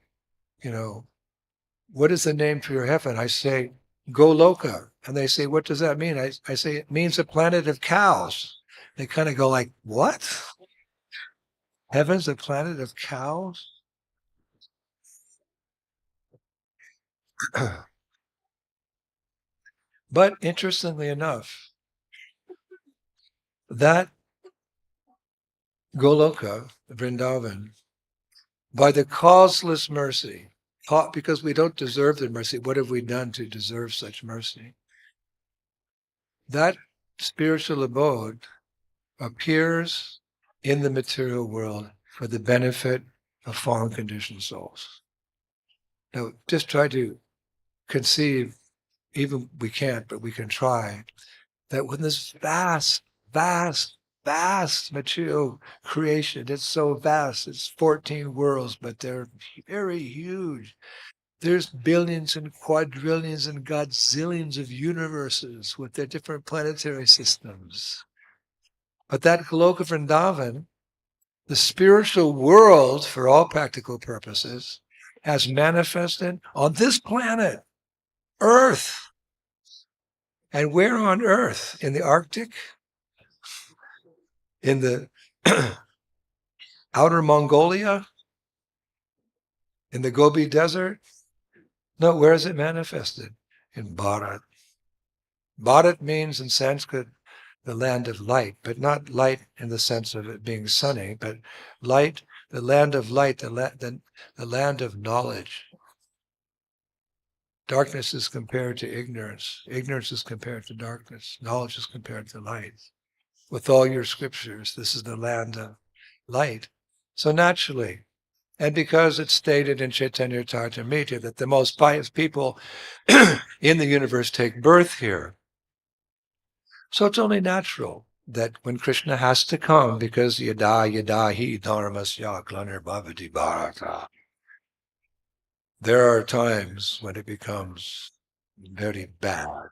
what is the name for your heaven? I say, Goloka. And they say, what does that mean? I say, it means a planet of cows. They kind of go like, what? Heaven's a planet of cows? But interestingly enough, that Goloka, Vrindavan, by the causeless mercy, because we don't deserve the mercy, what have we done to deserve such mercy? That spiritual abode appears in the material world for the benefit of fallen conditioned souls. Now, just try to conceive, even we can't, but we can try, that when this vast, vast, vast material creation, it's so vast, it's 14 worlds, but they're very huge. There's billions and quadrillions and godzillions of universes with their different planetary systems. But that Goloka Vrindavan, the spiritual world, for all practical purposes, has manifested on this planet, Earth. And where on Earth? In the Arctic? In the outer Mongolia? In the Gobi Desert? No, where is it manifested? In Bharat. Bharat means in Sanskrit the land of light, but not light in the sense of it being sunny, but light, the land of light, the land of knowledge. Darkness is compared to ignorance. Ignorance is compared to darkness. Knowledge is compared to light. With all your scriptures, this is the land of light. So naturally, and because it's stated in Chaitanya Charitamrita that the most pious people in the universe take birth here, so it's only natural that when Krishna has to come, because yada hi dharmasya glanir bharata, there are times when it becomes very bad.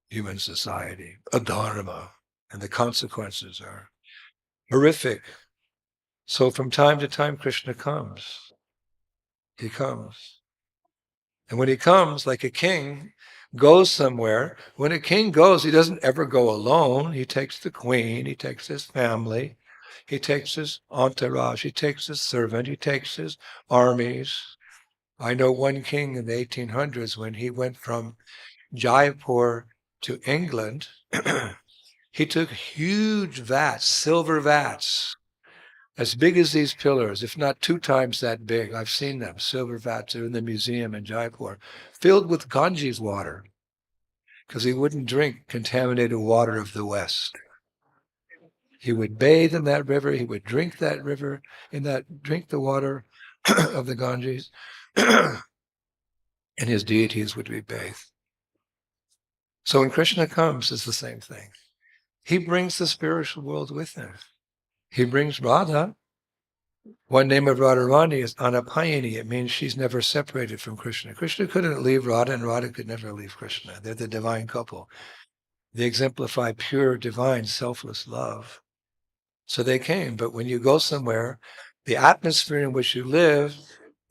Human society, adharma, and the consequences are horrific. So from time to time, Krishna comes. He comes. And when he comes, like a king goes somewhere, when a king goes, he doesn't ever go alone. He takes the queen, he takes his family, he takes his entourage, he takes his servant, he takes his armies. I know one king in the 1800s, when he went from Jaipur to England, he took huge vats, silver vats, as big as these pillars, if not 2 times that big. I've seen them, silver vats. They're in the museum in Jaipur, filled with Ganges water, because he wouldn't drink contaminated water of the West. He would bathe in that river, he would drink that river, drink the water of the Ganges. and his deities would be bathed. So when Krishna comes, it's the same thing. He brings the spiritual world with him. He brings Radha. One name of Radharani is Anapayani. It means she's never separated from Krishna. Krishna couldn't leave Radha, and Radha could never leave Krishna. They're the divine couple. They exemplify pure, divine, selfless love. So they came. But when you go somewhere, the atmosphere in which you live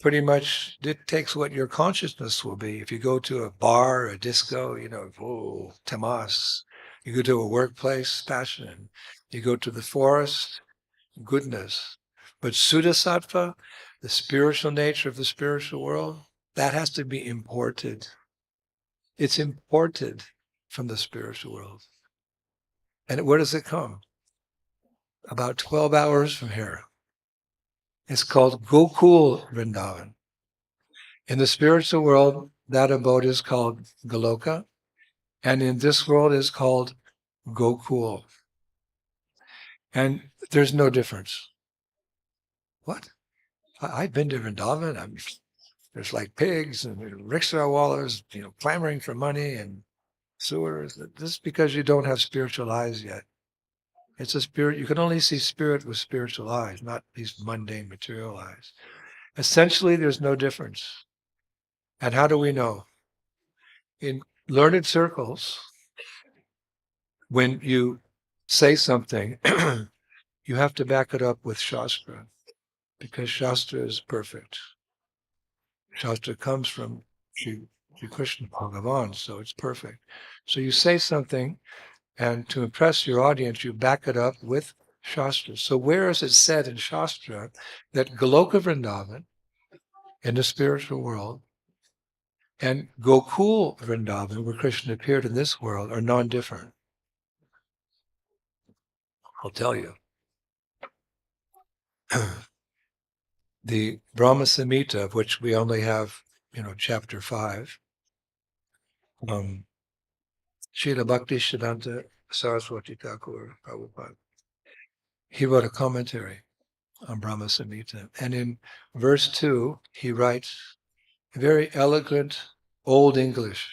pretty much dictates what your consciousness will be. If you go to a bar, a disco, whoa, tamas. You go to a workplace, passion. You go to the forest, goodness. But Sudasattva, the spiritual nature of the spiritual world, that has to be imported. It's imported from the spiritual world. And where does it come? About 12 hours from here. It's called Gokul Vrindavan. In the spiritual world, that abode is called Goloka, and in this world is called Gokul. And there's no difference. What? I've been to Vrindavan. There's like pigs and rickshawallahs, clamoring for money and sewers. This is because you don't have spiritual eyes yet. It's a spirit. You can only see spirit with spiritual eyes, not these mundane material eyes. Essentially, there's no difference. And how do we know? In learned circles, when you say something, you have to back it up with Shastra, because Shastra is perfect. Shastra comes from Sri Krishna Bhagavan, so it's perfect. So you say something, and to impress your audience, you back it up with Shastra. So where is it said in Shastra that Goloka Vrindavan, in the spiritual world, and Gokul Vrindavan, where Krishna appeared in this world, are non-different? I'll tell you. The Brahma Samhita, of which we only have, chapter 5, Srila Bhakti Siddhanta Saraswati Thakur Prabhupada, he wrote a commentary on Brahma Samhita. And in verse 2, he writes very elegant old English,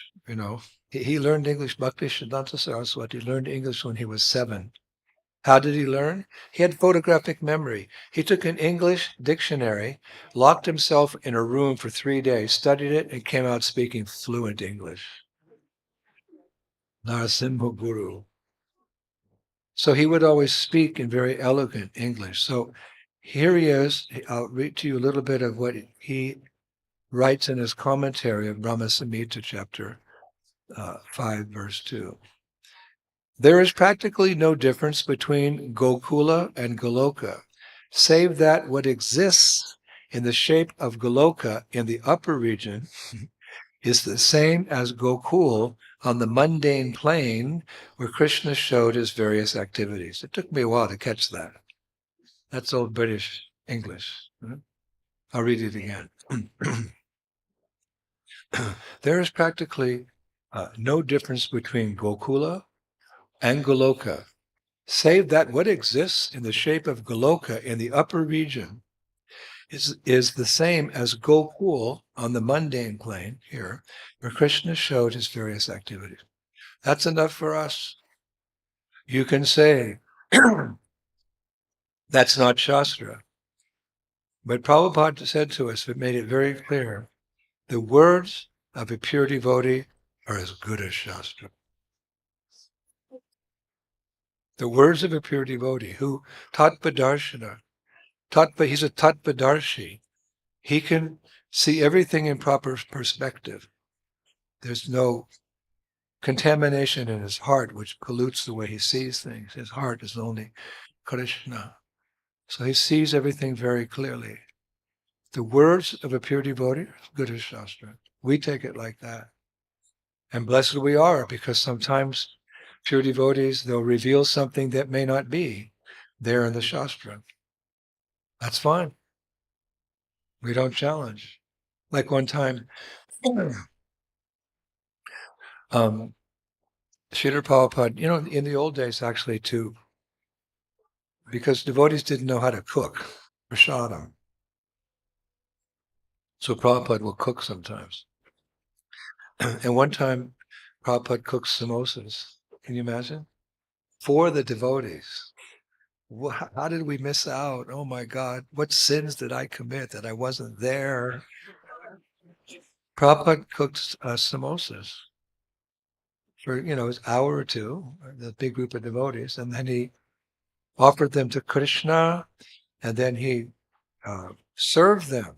He learned English, Bhakti Siddhanta Saraswati learned English when he was 7. How did he learn? He had photographic memory. He took an English dictionary, locked himself in a room for 3 days, studied it, and came out speaking fluent English. Narasimha Guru. So he would always speak in very elegant English. So here he is. I'll read to you a little bit of what he writes in his commentary of Brahma Samhita, chapter 5, verse 2. There is practically no difference between Gokula and Goloka, save that what exists in the shape of Goloka in the upper region is the same as Gokul on the mundane plane where Krishna showed his various activities. It took me a while to catch that. That's old British English. I'll read it again. There is practically no difference between Gokula and Goloka, save that what exists in the shape of Goloka in the upper region is the same as Gokul on the mundane plane here, where Krishna showed his various activities. That's enough for us. You can say, that's not Shastra. But Prabhupada said to us, it made it very clear, the words of a pure devotee are as good as Shastra. The words of a pure devotee who Tattva-darshana, he's a Tattva-darshi. He can see everything in proper perspective. There's no contamination in his heart which pollutes the way he sees things. His heart is only Krishna. So he sees everything very clearly. The words of a pure devotee are as good as Shastra. We take it like that. And blessed we are, because sometimes pure devotees, they'll reveal something that may not be there in the Shastra. That's fine. We don't challenge. Like one time, Srila Prabhupada, in the old days actually too, because devotees didn't know how to cook prasadam. So Prabhupada will cook sometimes. And one time, Prabhupada cooked samosas. Can you imagine? For the devotees. How did we miss out? Oh my God, what sins did I commit that I wasn't there? Prabhupada cooked samosas for, an hour or two, the big group of devotees, and then he offered them to Krishna, and then he served them.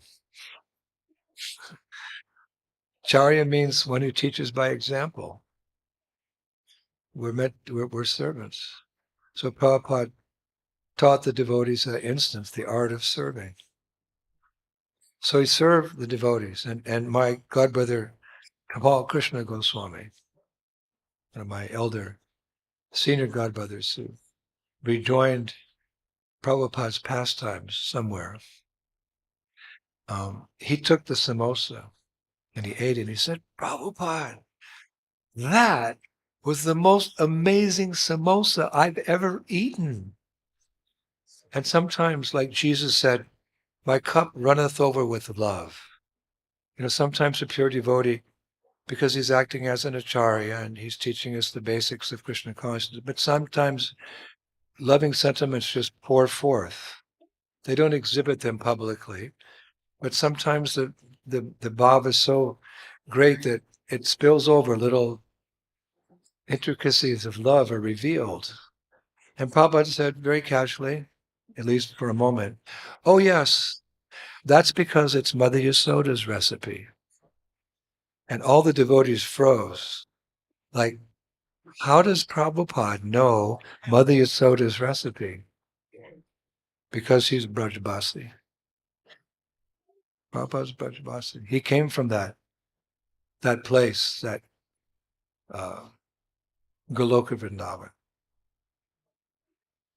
Charya means one who teaches by example. We're servants. So Prabhupada taught the devotees at instance the art of serving. So he served the devotees, and my godbrother Kapal Krishna Goswami, one of my senior godbrothers who rejoined Prabhupada's pastimes somewhere, he took the samosa and he ate it and he said, Prabhupada, that was the most amazing samosa I've ever eaten. And sometimes, like Jesus said, my cup runneth over with love. Sometimes a pure devotee, because he's acting as an acharya and he's teaching us the basics of Krishna consciousness, but sometimes loving sentiments just pour forth. They don't exhibit them publicly, but sometimes the bhava is so great that it spills over. Little intricacies of love are revealed. And Prabhupada said very casually, at least for a moment, oh yes, that's because it's Mother Yasoda's recipe. And all the devotees froze. Like, how does Prabhupada know Mother Yasoda's recipe? Because he's Brajbasi. Prabhupada's Brajbasi. He came from that place, that Goloka Vrindavan.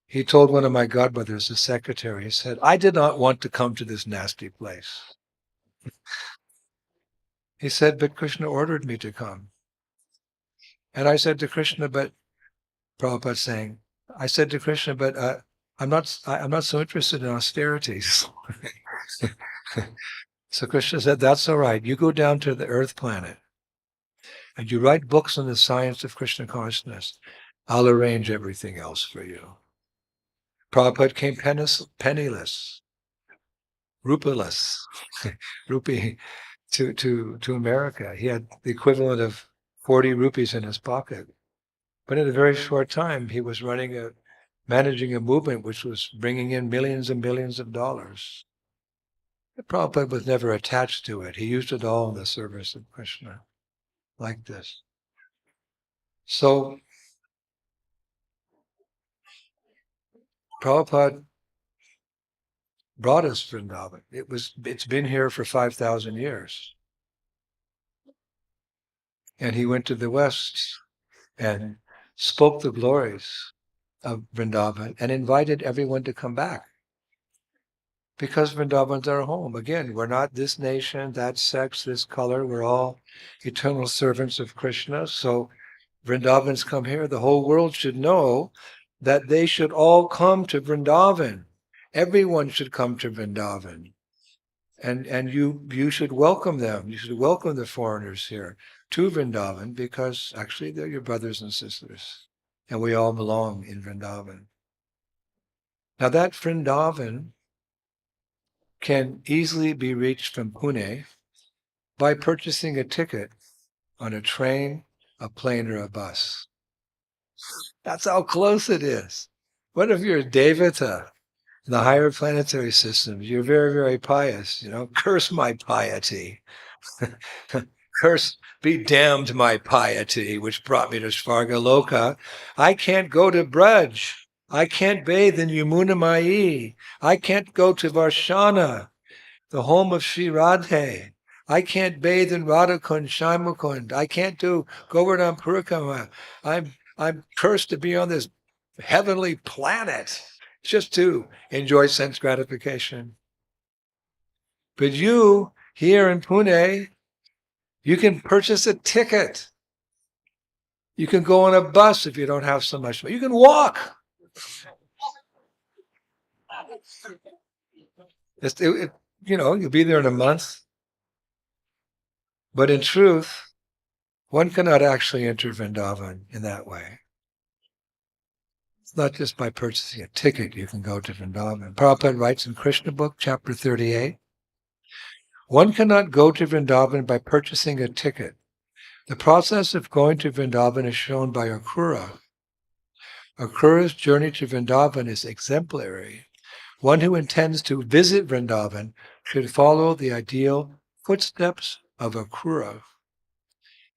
He told one of my godbrothers, the secretary, he said, I did not want to come to this nasty place. He said, but Krishna ordered me to come. And I said to Krishna, but Prabhupada saying, I said to Krishna, but I'm not so interested in austerities. So Krishna said, that's all right. You go down to the earth planet and you write books on the science of Krishna consciousness. I'll arrange everything else for you. Prabhupada came penniless, rupaless, rupee, to America. He had the equivalent of 40 rupees in his pocket. But in a very short time, he was managing a movement which was bringing in millions and millions of dollars. Prabhupada was never attached to it. He used it all in the service of Krishna, like this. So, Prabhupada brought us Vrindavan. It's been here for 5,000 years. And he went to the West and spoke the glories of Vrindavan and invited everyone to come back. Because Vrindavan's our home. Again, we're not this nation, that sex, this color. We're all eternal servants of Krishna. So Vrindavans come here. The whole world should know that they should all come to Vrindavan. Everyone should come to Vrindavan. And you should welcome them. You should welcome the foreigners here to Vrindavan because actually they're your brothers and sisters. And we all belong in Vrindavan. Now that Vrindavan can easily be reached from Pune by purchasing a ticket on a train, a plane, or a bus. That's how close it is. What if you're a Devata in the higher planetary systems? You're very, very pious, curse my piety. Curse, be damned my piety, which brought me to Svargaloka. I can't go to Braj. I can't bathe in Yamuna Mai. I can't go to Varshana, the home of Sri Radhe. I can't bathe in Radhakund, Shaimakund. I can't do Govardhan Purikama. I'm cursed to be on this heavenly planet just to enjoy sense gratification. But you, here in Pune, you can purchase a ticket. You can go on a bus if you don't have so much money. You can walk. You'll be there in a month. But in truth, One cannot actually enter Vrindavan in that way. It's not just by purchasing a ticket you can go to Vrindavan. Prabhupada writes in Krishna book, chapter 38, one cannot go to Vrindavan by purchasing a ticket. The process of going to Vrindavan is shown by Akrura. Akrura's journey to Vrindavan is exemplary. One who intends to visit Vrindavan should follow the ideal footsteps of Akrura.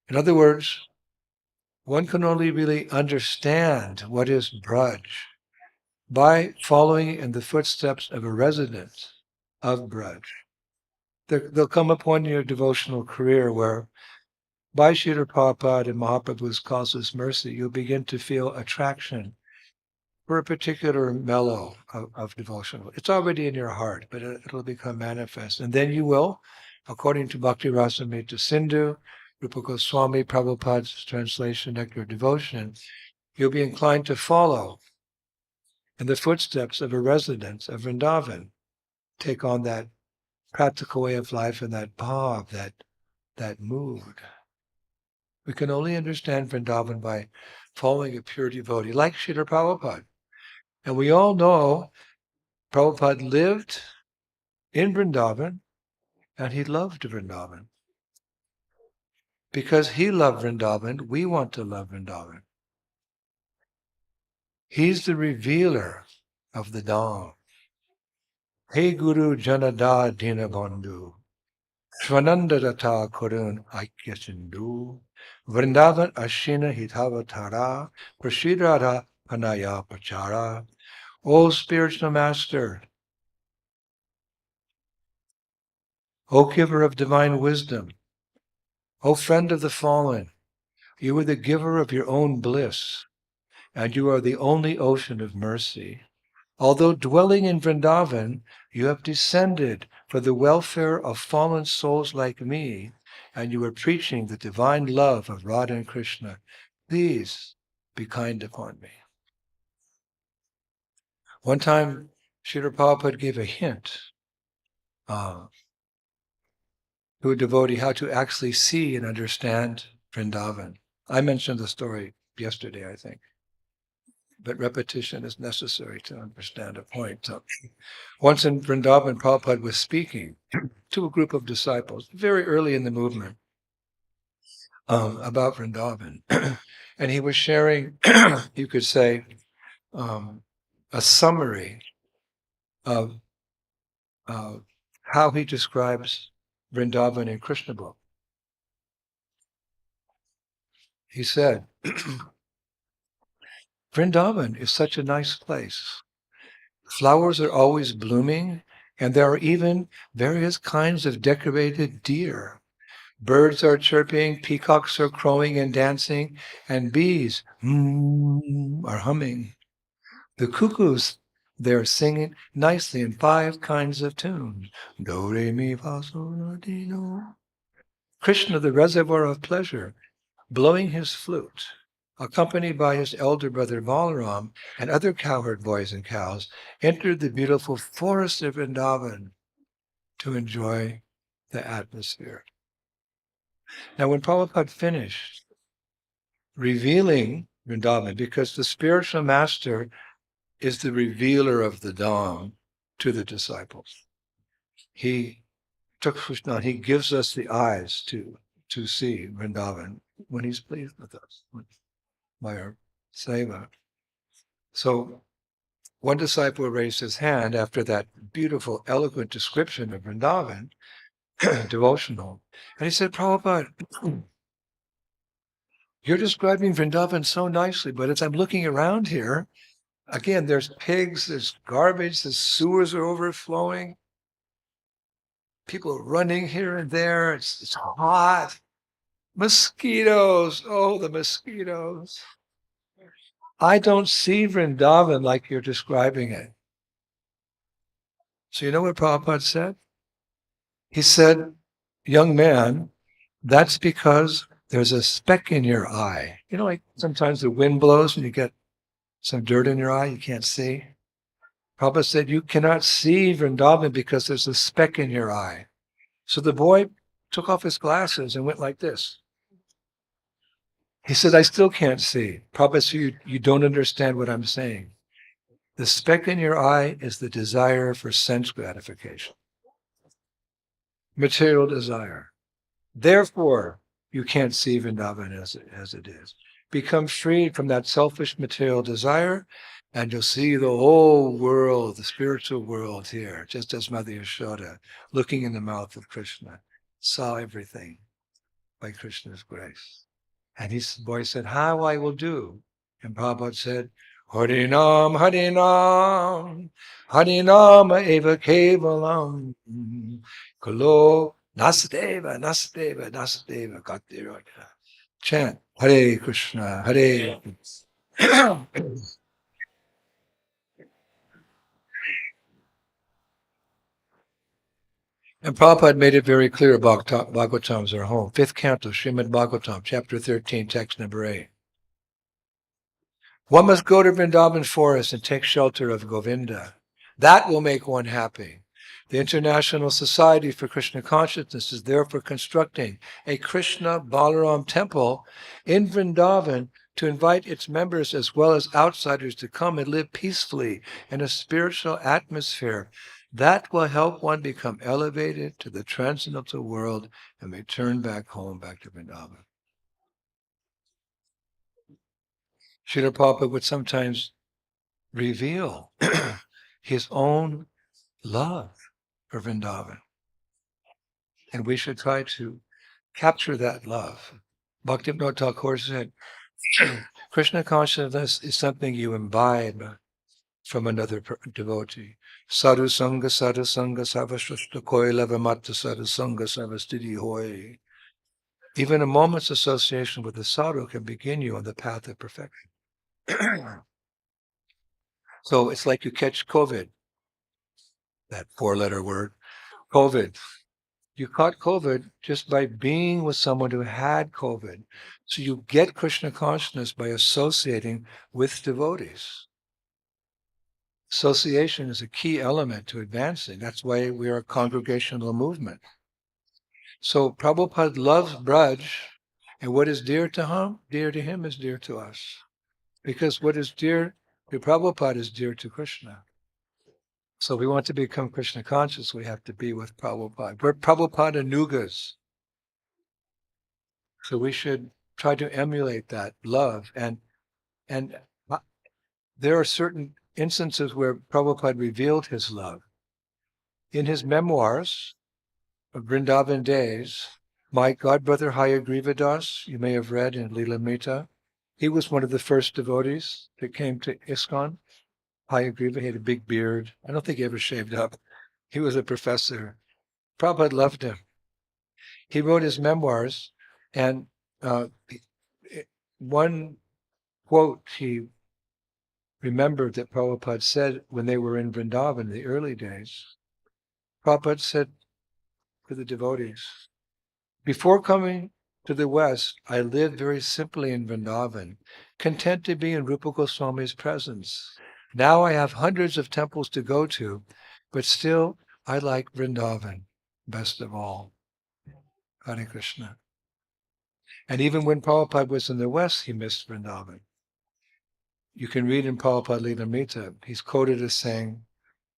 In other words, one can only really understand what is Braj by following in the footsteps of a resident of Braj. There'll come a point in your devotional career where, by Srila Prabhupada and Mahaprabhu's causeless mercy, you'll begin to feel attraction for a particular mellow of devotional. It's already in your heart, but it'll become manifest. And then you will, according to Bhakti Rasamrita Sindhu, Rupa Goswami Prabhupada's translation, Nectar of Devotion, you'll be inclined to follow in the footsteps of a resident of Vrindavan. Take on that practical way of life and that bhav, that mood. We can only understand Vrindavan by following a pure devotee, like Srila Prabhupada. And we all know Prabhupada lived in Vrindavan and he loved Vrindavan. Because he loved Vrindavan, we want to love Vrindavan. He's the revealer of the Dham. Hey Guru Janada Dinabandhu, Svanandadata Kurun Aikya Sindhu, Vrindavan Ashina Hitavatara, Prashidradha Panaya Pachara. O spiritual master, O giver of divine wisdom, O friend of the fallen, you are the giver of your own bliss, and you are the only ocean of mercy. Although dwelling in Vrindavan, you have descended for the welfare of fallen souls like me, and you are preaching the divine love of Radha and Krishna. Please be kind upon me. One time, Srila Prabhupada gave a hint to a devotee how to actually see and understand Vrindavan. I mentioned the story yesterday, I think. But repetition is necessary to understand a point. So, once in Vrindavan, Prabhupada was speaking to a group of disciples very early in the movement about Vrindavan. And he was sharing, you could say, a summary of how he describes Vrindavan in Krishna book. He said, Vrindavan is such a nice place. Flowers are always blooming, and there are even various kinds of decorated deer. Birds are chirping, peacocks are crowing and dancing, and bees are humming. The cuckoos, they're singing nicely in 5 kinds of tunes. Do, re, mi, fa, sol, la, ti, do. Krishna, the reservoir of pleasure, blowing his flute, accompanied by his elder brother Balaram and other cowherd boys and cows, entered the beautiful forest of Vrindavan to enjoy the atmosphere. Now, when Prabhupada finished revealing Vrindavan, because the spiritual master is the revealer of the Dham to the disciples, he took Krishna, he gives us the eyes to see Vrindavan when he's pleased with us by our seva. So one disciple raised his hand after that beautiful, eloquent description of Vrindavan, devotional, and he said, Prabhupada, you're describing Vrindavan so nicely, but as I'm looking around here, again, there's pigs, there's garbage, the sewers are overflowing, people are running here and there, it's hot, mosquitoes, oh, the mosquitoes. I don't see Vrindavan like you're describing it. So you know what Prabhupada said? He said, young man, that's because there's a speck in your eye. You know, like sometimes the wind blows and you get some dirt in your eye, you can't see. Prabhupada said, you cannot see Vrindavan because there's a speck in your eye. So the boy took off his glasses and went like this. He said, I still can't see. Prabhupada said, you don't understand what I'm saying. The speck in your eye is the desire for sense gratification, material desire. Therefore, you can't see Vrindavan as it is. Become freed from that selfish material desire, and you'll see the whole world, the spiritual world here, just as Mother Yashoda, looking in the mouth of Krishna, saw everything by Krishna's grace. And his boy said, how I will do. And Prabhupada said, Harinam, Harinam, Harinam eva kevalam, Kalo Nasadeva, Nasadeva, Nasadeva, Gatiraka. Chant, Hare Krishna, Hare. And Prabhupada made it very clear, Bhagavatam's our home. 5th canto, Srimad Bhagavatam, chapter 13, text number 8. One must go to Vrindavan forest and take shelter of Govinda. That will make one happy. The International Society for Krishna Consciousness is therefore constructing a Krishna Balaram temple in Vrindavan to invite its members as well as outsiders to come and live peacefully in a spiritual atmosphere. That will help one become elevated to the transcendental world and return back home, back to Vrindavan. Srila Prabhupada would sometimes reveal his own love for Vrindavan. And we should try to capture that love. Bhaktivinoda Thakur said, Krishna consciousness is something you imbibe from another devotee. Sadhu Sangha, Savashrishta Koi Levamatta Sadhu Sangha, Savastiti Hoy. Even a moment's association with the sadhu can begin you on the path of perfection. So it's like you catch COVID, that 4-letter word, COVID. You caught COVID just by being with someone who had COVID. So you get Krishna consciousness by associating with devotees. Association is a key element to advancing. That's why we are a congregational movement. So Prabhupada loves Braj, and what is dear to him is dear to us. Because what is dear to Prabhupada is dear to Krishna. So if we want to become Krishna conscious, we have to be with Prabhupada. We're Prabhupada Nugas. So we should try to emulate that love. And there are certain instances where Prabhupada revealed his love. In his memoirs of Vrindavan days, my godbrother Hayagriva Das, you may have read in Lilamrita, he was one of the first devotees that came to ISKCON. Hayagriva, he had a big beard. I don't think he ever shaved up. He was a professor. Prabhupada loved him. He wrote his memoirs, and one quote he remembered that Prabhupada said when they were in Vrindavan in the early days. Prabhupada said to the devotees, before coming to the West, I lived very simply in Vrindavan, content to be in Rupa Goswami's presence. Now I have hundreds of temples to go to, but still I like Vrindavan best of all. Hare Krishna. And even when Prabhupada was in the West, he missed Vrindavan. You can read in Prabhupada Lilamrita, he's quoted as saying,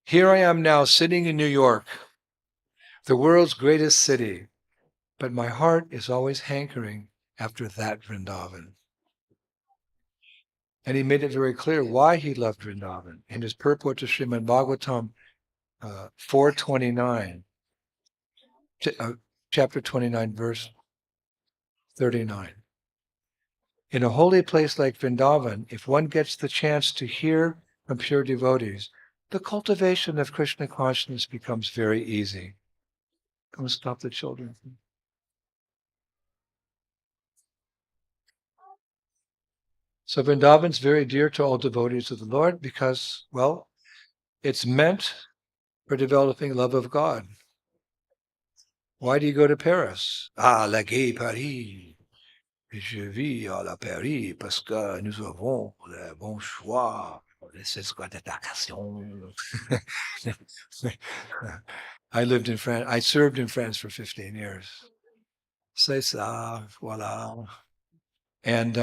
here I am now sitting in New York, the world's greatest city, but my heart is always hankering after that Vrindavan. And he made it very clear why he loved Vrindavan. In his purport to Srimad Bhagavatam 429, chapter 29, verse 39. In a holy place like Vrindavan, if one gets the chance to hear from pure devotees, the cultivation of Krishna consciousness becomes very easy. Come and stop the children. So Vrindavan's very dear to all devotees of the Lord because, well, it's meant for developing love of God. Why do you go to Paris? Ah, la gay Paris. Je vis à la Paris parce que nous avons le bon choix. I lived in France. I served in France for 15 years. C'est ça, voilà. And,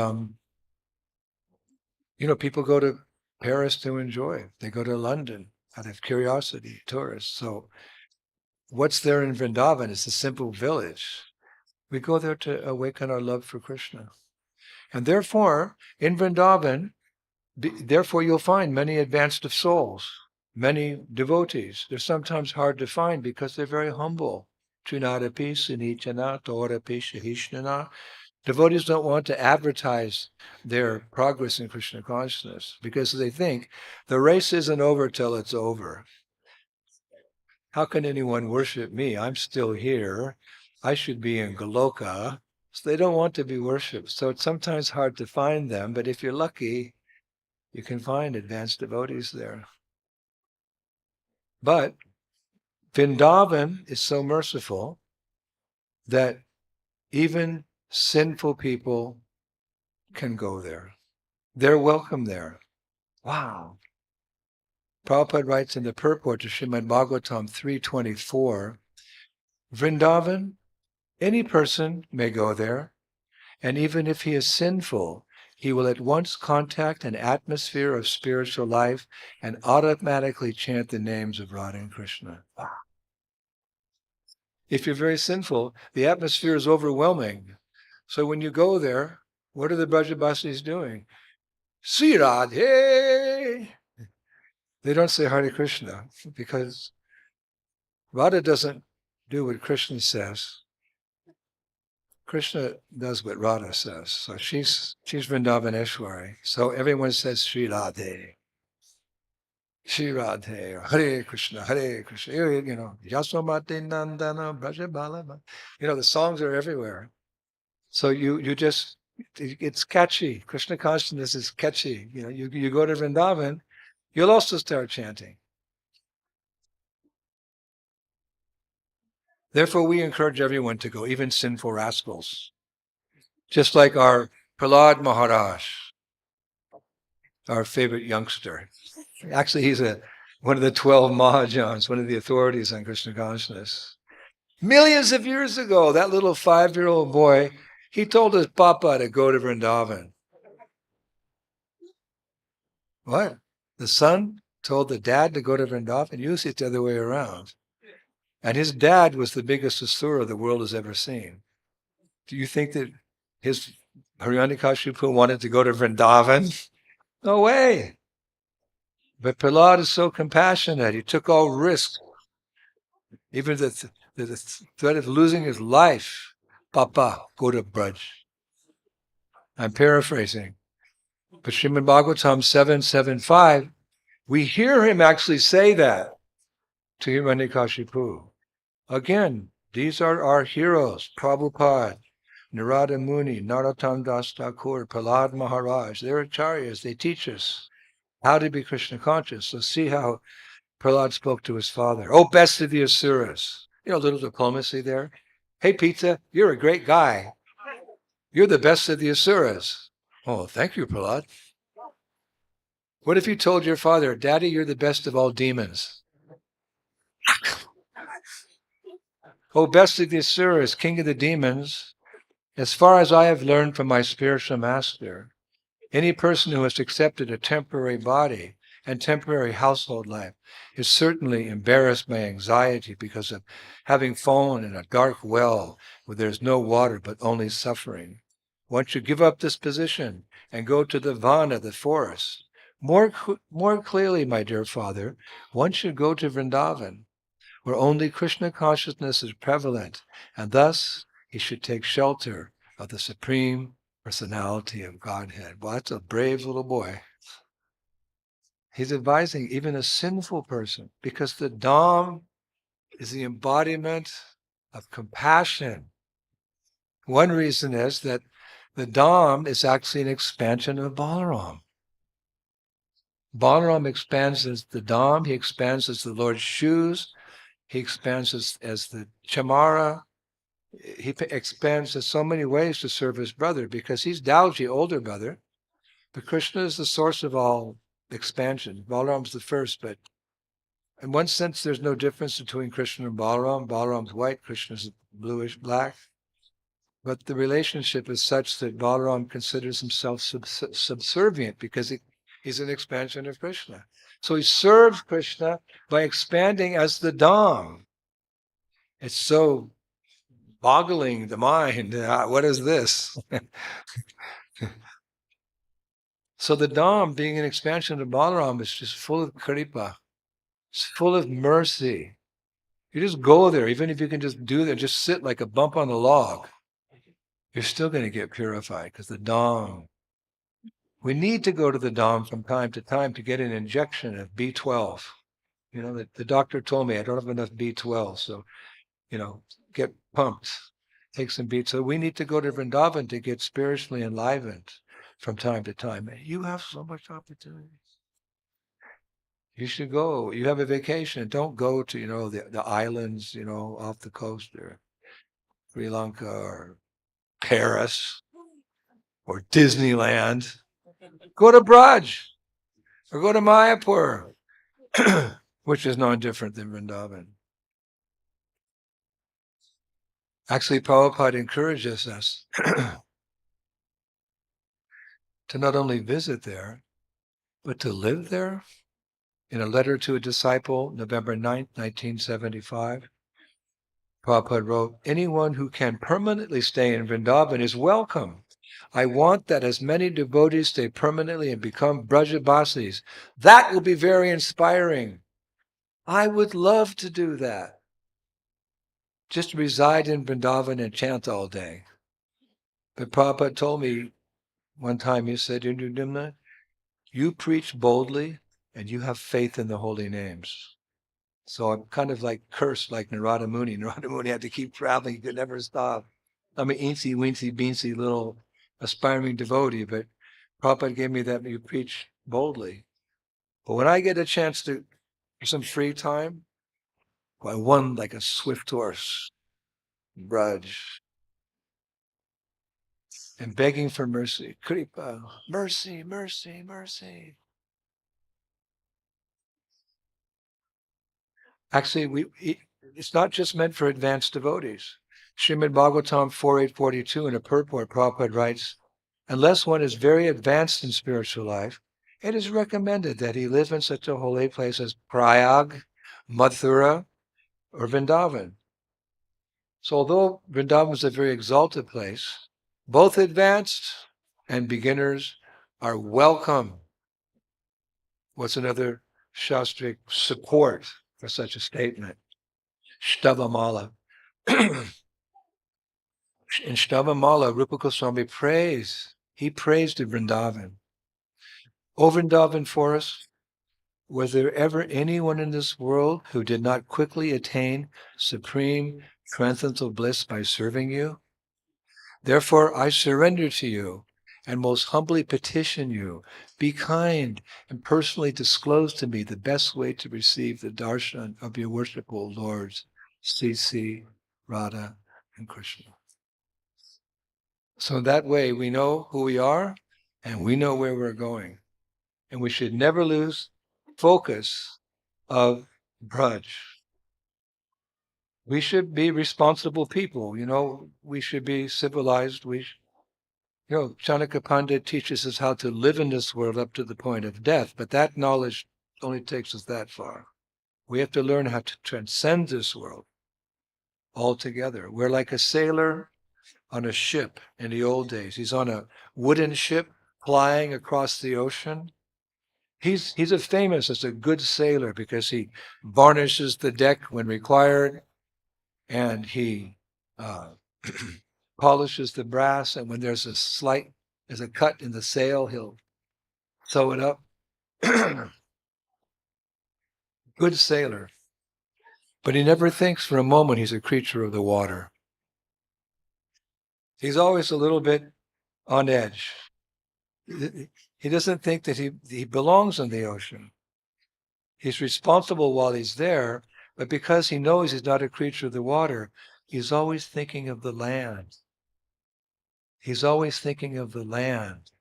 people go to Paris to enjoy. They go to London out of curiosity, tourists. So what's there in Vrindavan is a simple village. We go there to awaken our love for Krishna. And therefore, in Vrindavan, therefore you'll find many advanced of souls, many devotees. They're sometimes hard to find because they're very humble. Trinadapi sunichana torapi shahishnana. Devotees don't want to advertise their progress in Krishna consciousness because they think the race isn't over till it's over. How can anyone worship me? I'm still here. I should be in Goloka. So they don't want to be worshipped. So it's sometimes hard to find them, but if you're lucky, you can find advanced devotees there. But Vrindavan is so merciful that even sinful people can go there. They're welcome there. Wow. Prabhupada writes in the purport to Srimad Bhagavatam 3:24, Vrindavan, any person may go there, and even if he is sinful, he will at once contact an atmosphere of spiritual life and automatically chant the names of Radha and Krishna. Wow. If you're very sinful, the atmosphere is overwhelming. So when you go there, what are the Brajabasis doing? Sri Radhe! They don't say Hare Krishna because Radha doesn't do what Krishna says. Krishna does what Radha says. So she's Vrindavaneshwari. So everyone says Sri Radhe. Sri Radhe, or Hare Krishna, Yasomati Nandana, Brajabala. The songs are everywhere. So you just, it's catchy. Krishna consciousness is catchy. You go to Vrindavan, you'll also start chanting. Therefore, we encourage everyone to go, even sinful rascals. Just like our Prahlad Maharaj, our favorite youngster. Actually, he's one of the 12 Mahajans, one of the authorities on Krishna consciousness. Millions of years ago, that little 5-year-old boy, he told his papa to go to Vrindavan. What? The son told the dad to go to Vrindavan? Usually it's the other way around. And his dad was the biggest asura the world has ever seen. Do you think that his Hiranyakashipu wanted to go to Vrindavan? No way. But Prahlad is so compassionate. He took all risks. Even the threat of losing his life. Papa, go to Braj. I'm paraphrasing. But Srimad Bhagavatam 7:7-5, we hear him actually say that to Hiranyakashipu. Again, these are our heroes, Prabhupada, Narada Muni, Narottam Das Thakur, Prahlad Maharaj. They're acharyas. They teach us how to be Krishna conscious. So see how Prahlad spoke to his father. Oh, best of the asuras. A little diplomacy there. Hey, Pizza, you're a great guy. You're the best of the asuras. Oh, thank you, Prahlad. What if you told your father, Daddy, you're the best of all demons? Oh, best of the asuras, king of the demons, as far as I have learned from my spiritual master, any person who has accepted a temporary body and temporary household life is certainly embarrassed by anxiety because of having fallen in a dark well where there's no water but only suffering. One should give up this position and go to the Vana, the forest. More clearly, my dear father, one should go to Vrindavan, where only Krishna consciousness is prevalent, and thus he should take shelter of the Supreme Personality of Godhead. Well, that's a brave little boy. He's advising even a sinful person, because the Dham is the embodiment of compassion. One reason is that the Dham is actually an expansion of Balaram. Balaram expands as the Dham, he expands as the Lord's shoes, he expands as the Chamara, he expands in so many ways to serve his brother, because he's Dauji, older brother, but Krishna is the source of all expansion. Balaram's the first, but in one sense there's no difference between Krishna and Balaram. Balaram's white, Krishna's bluish black. But the relationship is such that Balaram considers himself subservient because he's an expansion of Krishna. So he serves Krishna by expanding as the Dham. It's so boggling the mind. What is this? So the Dham, being an expansion of Balaram, is just full of kripa. It's full of mercy. You just go there, even if you can just do that, just sit like a bump on the log, you're still going to get purified because the Dham. We need to go to the Dham from time to time to get an injection of B12. You know, the doctor told me I don't have enough B12, so, get pumped, take some B12. So we need to go to Vrindavan to get spiritually enlivened from time to time. You have so much opportunity. You should go. You have a vacation. Don't go to, the islands, off the coast or Sri Lanka or Paris or Disneyland. Go to Braj or go to Mayapur, which is no different than Vrindavan. Actually, Prabhupada encourages us to not only visit there, but to live there. In a letter to a disciple, November 9th, 1975, Prabhupada wrote, anyone who can permanently stay in Vrindavan is welcome. I want that as many devotees stay permanently and become Brajabasis. That will be very inspiring. I would love to do that. Just reside in Vrindavan and chant all day. But Prabhupada told me one time, he said, Indradyumna, you preach boldly and you have faith in the holy names. So I'm kind of like cursed like Narada Muni. Narada Muni had to keep traveling. He could never stop. I'm an eensy, weensy, beansy little aspiring devotee, but Prabhupada gave me that you preach boldly. But when I get a chance to some free time, I won like a swift horse, Braj, and begging for mercy. Kripa, mercy, mercy, mercy. Actually, it's not just meant for advanced devotees. Srimad Bhagavatam 4.8.42 in a purport, Prabhupada writes, unless one is very advanced in spiritual life, it is recommended that he live in such a holy place as Prayag, Mathura, or Vrindavan. So although Vrindavan is a very exalted place, both advanced and beginners are welcome. What's another Shastric support for such a statement? Shtavamala. In Shtavamala, Rupa Goswami prays. He prays to Vrindavan. O Vrindavan forest, was there ever anyone in this world who did not quickly attain supreme transcendental bliss by serving you? Therefore, I surrender to you and most humbly petition you, be kind and personally disclose to me the best way to receive the darshan of your worshipful lords, Sisi, Radha, and Krishna. So that way we know who we are and we know where we're going. And we should never lose focus of Braj. We should be responsible people. We should be civilized. Chanakya Pandit teaches us how to live in this world up to the point of death, but that knowledge only takes us that far. We have to learn how to transcend this world altogether. We're like a sailor on a ship in the old days. He's on a wooden ship plying across the ocean. He's as famous as a good sailor because he varnishes the deck when required, and he polishes the brass, and when there's a cut in the sail, he'll sew it up. Good sailor. But he never thinks for a moment he's a creature of the water. He's always a little bit on edge. He doesn't think that he belongs in the ocean. He's responsible while he's there, but because he knows he's not a creature of the water, he's always thinking of the land. He's always thinking of the land.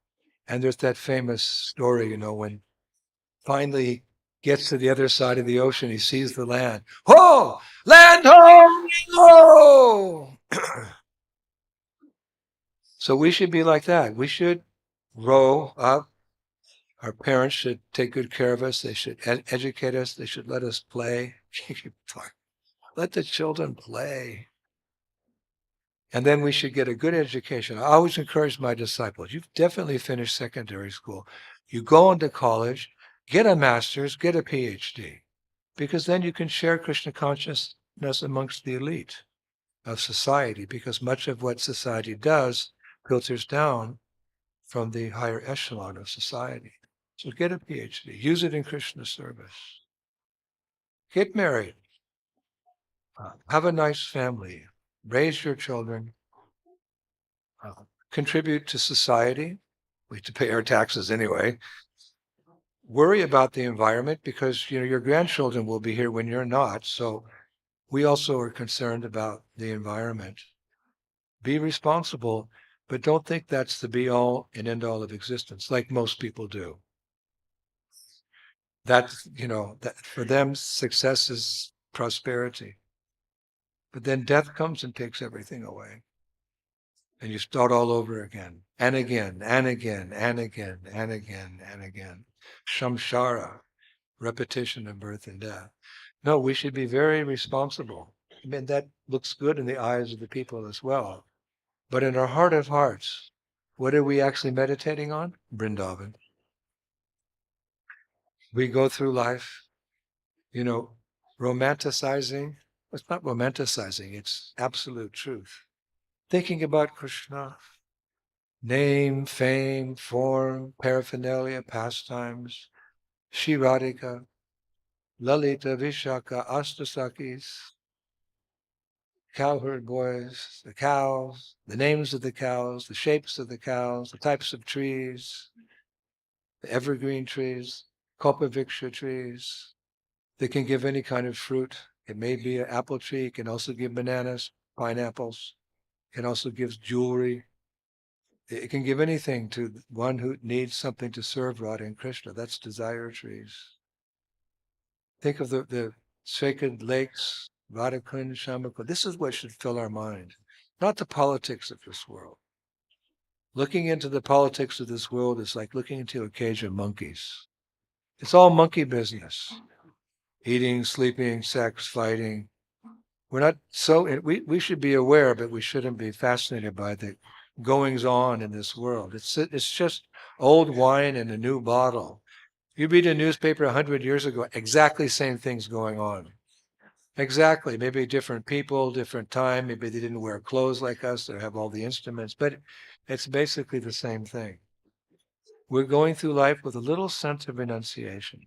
And there's that famous story, when finally he gets to the other side of the ocean, he sees the land. Ho! Land ho! Ho! So we should be like that. We should grow up. Our parents should take good care of us. They should educate us. They should let us play. Let the children play. And then we should get a good education. I always encourage my disciples, you've definitely finished secondary school. You go into college, get a master's, get a PhD, because then you can share Krishna consciousness amongst the elite of society, because much of what society does filters down from the higher echelon of society. So get a PhD, use it in Krishna service. Get married, have a nice family, raise your children, contribute to society. We have to pay our taxes anyway. Worry about the environment, because your grandchildren will be here when you're not. So we also are concerned about the environment. Be responsible, but don't think that's the be-all and end-all of existence, like most people do. That for them, success is prosperity. But then death comes and takes everything away. And you start all over again, and again, and again, and again, and again, and again. Samsara, repetition of birth and death. No, we should be very responsible. I mean, that looks good in the eyes of the people as well. But in our heart of hearts, what are we actually meditating on? Vrindavan. We go through life, romanticizing. It's not romanticizing, it's absolute truth. Thinking about Krishna, name, fame, form, paraphernalia, pastimes, Shri Radhika, Lalita, Vishaka, Astasakis, cowherd boys, the cows, the names of the cows, the shapes of the cows, the types of trees, the evergreen trees, Kalpavriksha trees. They can give any kind of fruit. It may be an apple tree. It can also give bananas, pineapples. It can also give jewelry. It can give anything to one who needs something to serve Radha and Krishna. That's desire trees. Think of the sacred lakes, Radhakund, Shamakund. This is what should fill our mind, not the politics of this world. Looking into the politics of this world is like looking into a cage of monkeys. It's all monkey business. Eating, sleeping, sex, fighting. We're not we should be aware, but we shouldn't be fascinated by the goings on in this world. It's just old wine in a new bottle. You read a newspaper 100 years ago, exactly same things going on. Exactly. Maybe different people, different time. Maybe they didn't wear clothes like us or have all the instruments, but it's basically the same thing. We're going through life with a little sense of renunciation.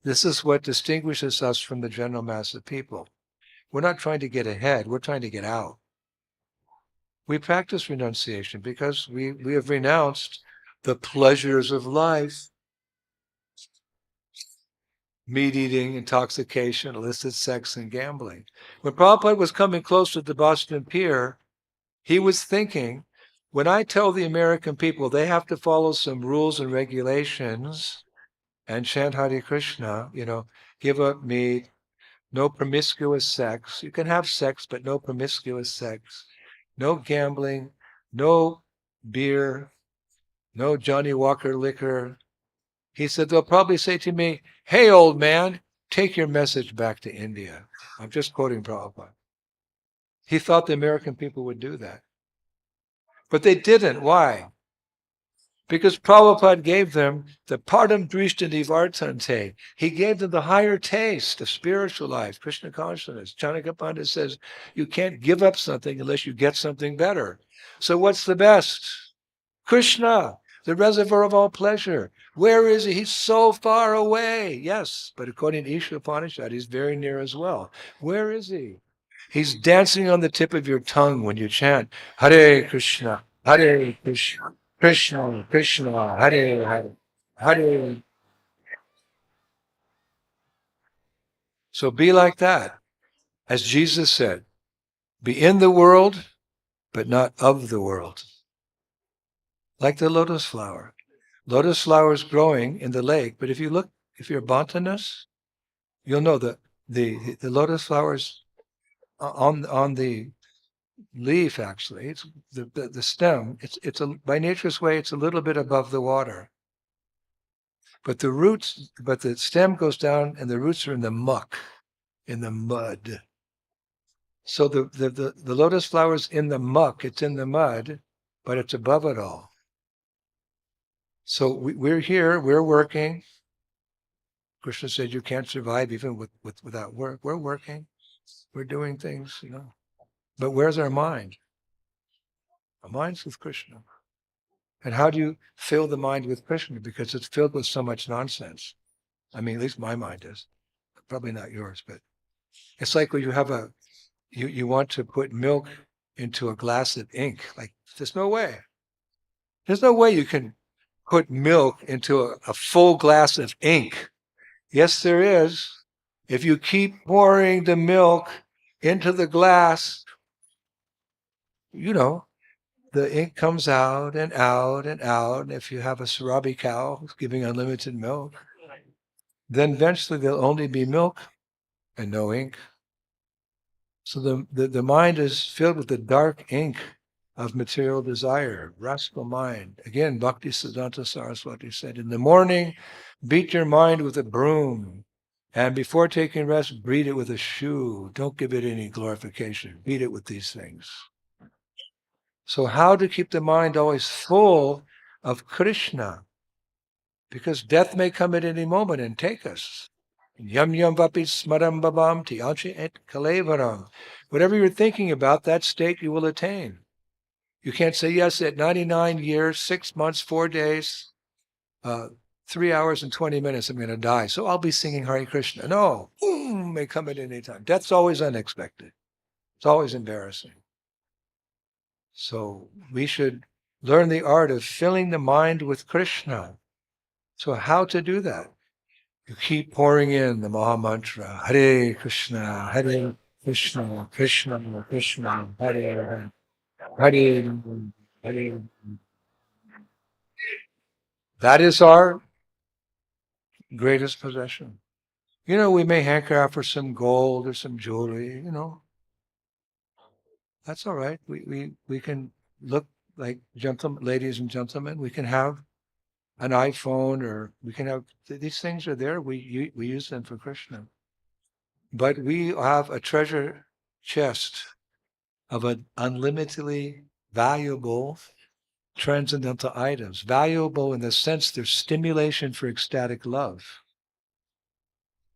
This is what distinguishes us from the general mass of people. We're not trying to get ahead, we're trying to get out. We practice renunciation because we have renounced the pleasures of life. Meat eating, intoxication, illicit sex, and gambling. When Prabhupada was coming close to the Boston Pier, he was thinking, when I tell the American people they have to follow some rules and regulations and chant Hare Krishna, give up meat, no promiscuous sex. You can have sex, but no promiscuous sex. No gambling, no beer, no Johnny Walker liquor. He said, they'll probably say to me, hey, old man, take your message back to India. I'm just quoting Prabhupada. He thought the American people would do that. But they didn't. Why? Because Prabhupada gave them the Padam Drishta Nivartante. He gave them the higher taste of spiritual life, Krishna consciousness. Chanakya Pandit says, you can't give up something unless you get something better. So what's the best? Krishna, the reservoir of all pleasure. Where is he? He's so far away. Yes, but according to Isha Upanishad, he's very near as well. Where is he? He's dancing on the tip of your tongue when you chant, Hare Krishna, Hare Krishna, Krishna, Krishna, Hare Hare, Hare. So be like that. As Jesus said, be in the world, but not of the world. Like the lotus flower. Lotus flower is growing in the lake, but if you're Bantanas, you'll know that the lotus flowers on the leaf, actually. It's the stem. It's by nature's way, it's a little bit above the water. But the stem goes down and the roots are in the muck, in the mud. So the lotus flower's in the muck, it's in the mud, but it's above it all. So we're here, we're working. Krishna said you can't survive even without work. We're working, we're doing things, But where's our mind? Our mind's with Krishna. And how do you fill the mind with Krishna? Because it's filled with so much nonsense. I mean, at least my mind is. Probably not yours, but it's like when you have you want to put milk into a glass of ink. Like, there's no way. There's no way you can put milk into a full glass of ink. Yes, there is. If you keep pouring the milk into the glass, the ink comes out and out and out. And if you have a Sarabi cow who's giving unlimited milk, then eventually there'll only be milk and no ink. So the mind is filled with the dark ink of material desire, rascal mind. Again, Bhakti Siddhanta Saraswati said, in the morning, beat your mind with a broom. And before taking rest, beat it with a shoe. Don't give it any glorification. Beat it with these things. So how to keep the mind always full of Krishna? Because death may come at any moment and take us. Yam yam vapi smaram babam tiyanchi et kalevaram. Whatever you're thinking about, that state you will attain. You can't say, yes, at 99 years, 6 months, 4 days, 3 hours and 20 minutes, I'm going to die. So I'll be singing Hare Krishna. No, boom, may come at any time. Death's always unexpected. It's always embarrassing. So we should learn the art of filling the mind with Krishna. So how to do that? You keep pouring in the Maha Mantra, Hare Krishna, Hare Krishna, Krishna Krishna, Hare Hare, Hare. That is our greatest possession. We may hanker after some gold or some jewelry, That's all right. We can look like ladies and gentlemen. We can have an iPhone, or we can have, these things are there. We use them for Krishna. But we have a treasure chest of an unlimitedly valuable transcendental items. Valuable in the sense they're stimulation for ecstatic love.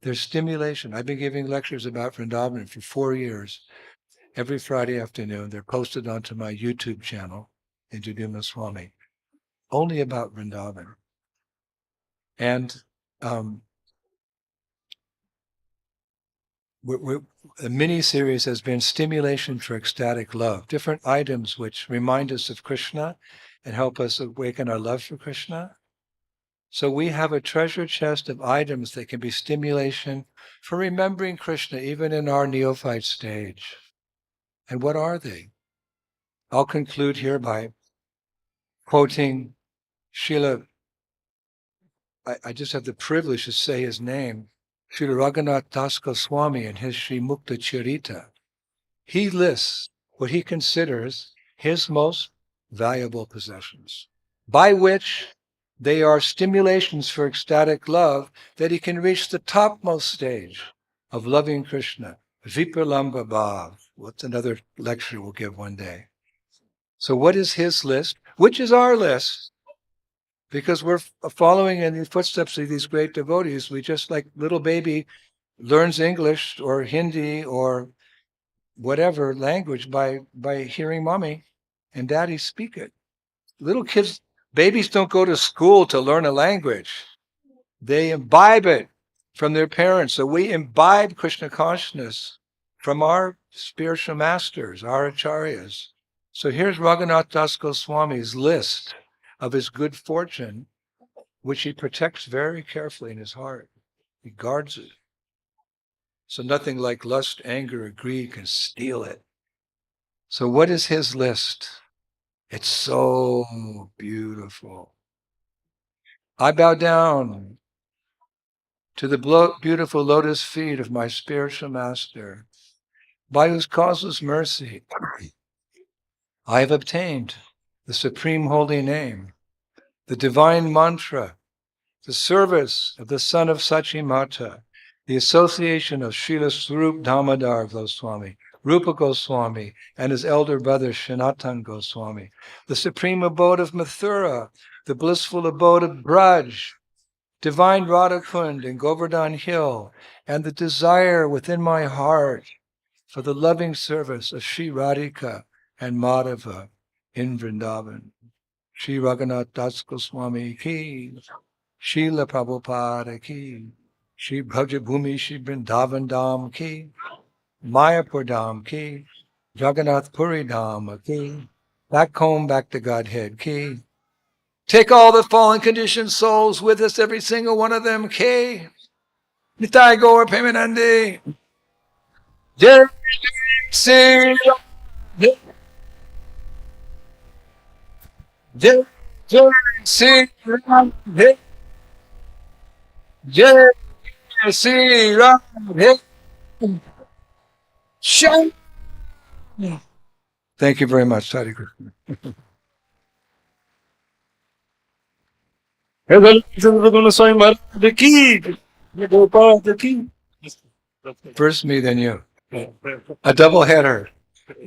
There's stimulation. I've been giving lectures about Vrindavan for 4 years. Every Friday afternoon, they're posted onto my YouTube channel, Indradyumna Swami, only about Vrindavan. And a mini-series has been Stimulation for Ecstatic Love, different items which remind us of Krishna and help us awaken our love for Krishna. So we have a treasure chest of items that can be stimulation for remembering Krishna, even in our neophyte stage. And what are they? I'll conclude here by quoting Srila, I just have the privilege to say his name, Srila Raghunath Das Goswami in his Sri Mukta Charita. He lists what he considers his most valuable possessions, by which they are stimulations for ecstatic love, that he can reach the topmost stage of loving Krishna, Vipralamba Bhav. What's another lecture we'll give one day. So what is his list? Which is our list? Because we're following in the footsteps of these great devotees. We just, like little baby learns English or Hindi or whatever language by hearing mommy and daddy speak it. Little kids, babies don't go to school to learn a language. They imbibe it from their parents. So we imbibe Krishna consciousness from our spiritual masters, our acharyas. So here's Raghunath Das Goswami's list of his good fortune, which he protects very carefully in his heart. He guards it. So nothing like lust, anger, or greed can steal it. So what is his list? It's so beautiful. I bow down to the beautiful lotus feet of my spiritual master, by whose causeless mercy I have obtained the supreme holy name, the divine mantra, the service of the son of Sachimata, the association of Srila Swarup Damodar Goswami, Rupa Goswami, and his elder brother Sanatan Goswami, the supreme abode of Mathura, the blissful abode of Braj, divine Radhakund and Govardhan Hill, and the desire within my heart for the loving service of Sri Radhika and Madhava in Vrindavan. Sri Raghunath Das Goswami ki, Srila Prabhupada ki, Sri Bhajabhumi Sri Vrindavan Dham ki, Mayapur Dham ki, Jagannath Puri Dham ki, back home, back to Godhead ki. Take all the fallen conditioned souls with us, every single one of them ki. Nitai Gaur Premanande. Jai Sri Radhe. Jai Jai Sri Radhe. Jai Sri Radhe. Shan. Thank you very much, Hare Krishna. First me, then you. A double header.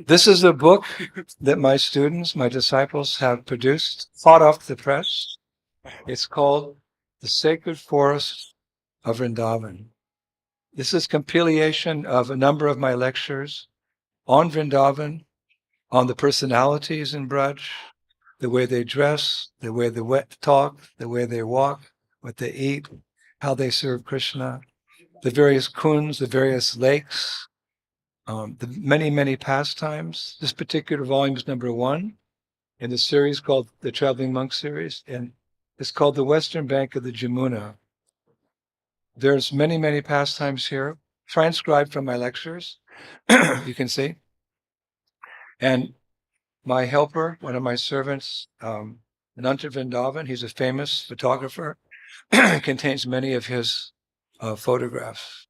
This is a book that my students, my disciples have produced, hot off the press. It's called The Sacred Forest of Vrindavan. This is compilation of a number of my lectures on Vrindavan, on the personalities in Braj, the way they dress, the way they talk, the way they walk, what they eat, how they serve Krishna, the various kunds, the various lakes, the many, many pastimes. This particular volume is number 1 in the series called the Traveling Monk series, and it's called The Western Bank of the Jamuna. There's many, many pastimes here, transcribed from my lectures, you can see. And my helper, one of my servants, Ananta Vrindavan, he's a famous photographer, contains many of his photographs.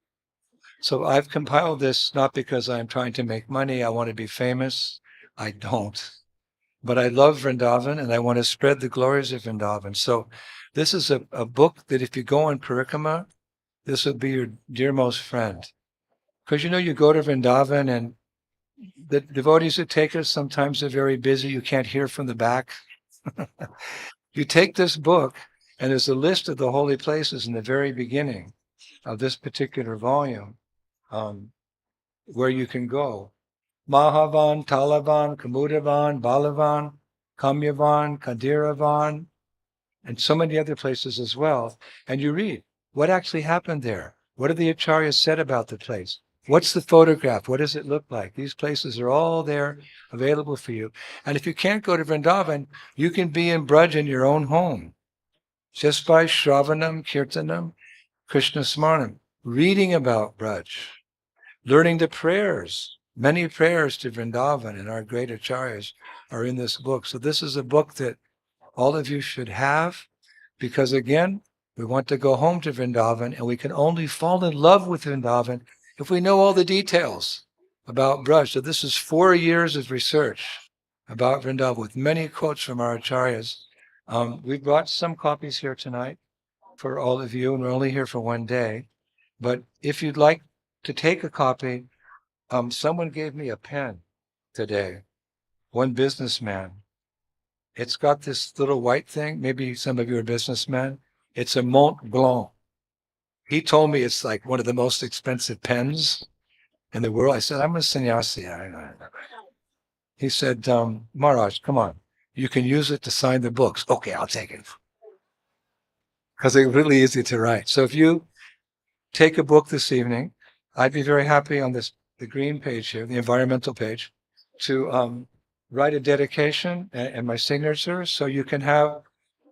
So I've compiled this not because I'm trying to make money, I want to be famous. I don't. But I love Vrindavan and I want to spread the glories of Vrindavan. So this is a book that if you go on Parikrama, this will be your dearmost friend. Because you go to Vrindavan and the devotees who take us, sometimes they're very busy, you can't hear from the back. You take this book and there's a list of the holy places in the very beginning of this particular volume where you can go. Mahavan, Talavan, Kamudavan, Balavan, Kamyavan, Kadiravan, and so many other places as well. And you read what actually happened there. What have the acharyas said about the place? What's the photograph? What does it look like? These places are all there available for you. And if you can't go to Vrindavan, you can be in Braj in your own home. Just by Shravanam, Kirtanam, Krishna Smarnam, reading about Braj, learning the prayers. Many prayers to Vrindavan and our great acharyas are in this book. So this is a book that all of you should have because, again, we want to go home to Vrindavan and we can only fall in love with Vrindavan if we know all the details about Braj. So this is 4 years of research about Vrindavan with many quotes from our acharyas. We brought some copies here tonight for all of you, and we're only here for 1 day. But if you'd like to take a copy, someone gave me a pen today, one businessman. It's got this little white thing. Maybe some of you are businessmen. It's a Mont Blanc. He told me it's like one of the most expensive pens in the world. I said, I'm a sannyasi. He said, Maharaj, come on. You can use it to sign the books. Okay, I'll take it. Because it's really easy to write. So if you take a book this evening, I'd be very happy on the green page here, the environmental page, to write a dedication and my signature so you can have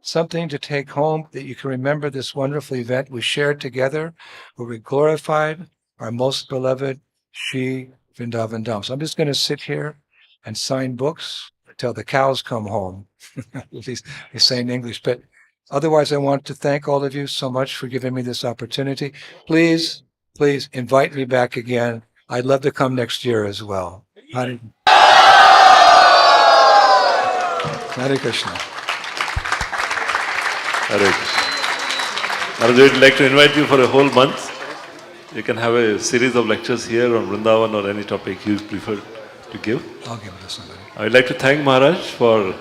something to take home that you can remember this wonderful event we shared together where we glorified our most beloved Shri Vrindavan Dham. So I'm just going to sit here and sign books until the cows come home. At least they say in English. But otherwise, I want to thank all of you so much for giving me this opportunity. Please invite me back again. I'd love to come next year as well. Hare. Hare Krishna. Hare Krishna. Maharaj, we'd like to invite you for a whole month. You can have a series of lectures here on Vrindavan or any topic you prefer to give. I'll give it to somebody. I would like to thank Maharaj for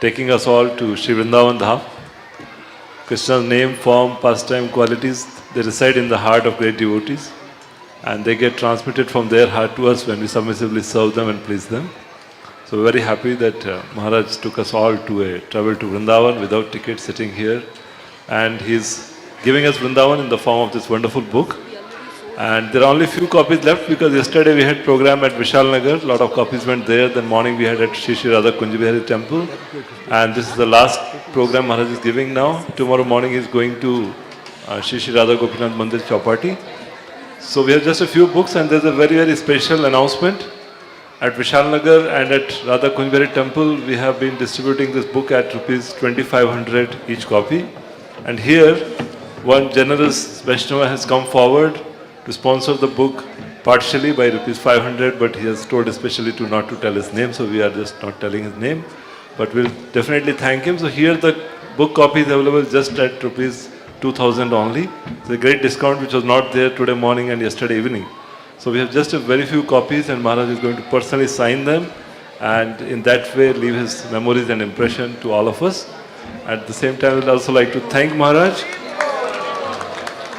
taking us all to Sri Vrindavan Dham. Krishna's name, form, pastime, qualities, they reside in the heart of great devotees, and they get transmitted from their heart to us when we submissively serve them and please them. So we're very happy that Maharaj took us all to a travel to Vrindavan without ticket, sitting here, and he's giving us Vrindavan in the form of this wonderful book. And there are only few copies left because yesterday we had program at Vishal Nagar, a lot of copies went there. Then morning we had at Shri Shri Radha Kunjabihari temple, and this is the last program Maharaj is giving now. Tomorrow morning he is going to Shri Shri Radha Gopinath Mandir Chowpatty. So we have just a few books, and there's a very, very special announcement. At Vishal Nagar and at Radha Kunjabihari temple, we have been distributing this book at rupees 2,500 each copy. And here, one generous Vaishnava has come forward to sponsor the book partially by rupees 500, but he has told especially to not to tell his name, so we are just not telling his name. But we'll definitely thank him. So here the book copy is available just at rupees 2,000 only. It's a great discount which was not there today morning and yesterday evening. So we have just a very few copies, and Maharaj is going to personally sign them, and in that way leave his memories and impression to all of us. At the same time, I'd also like to thank Maharaj.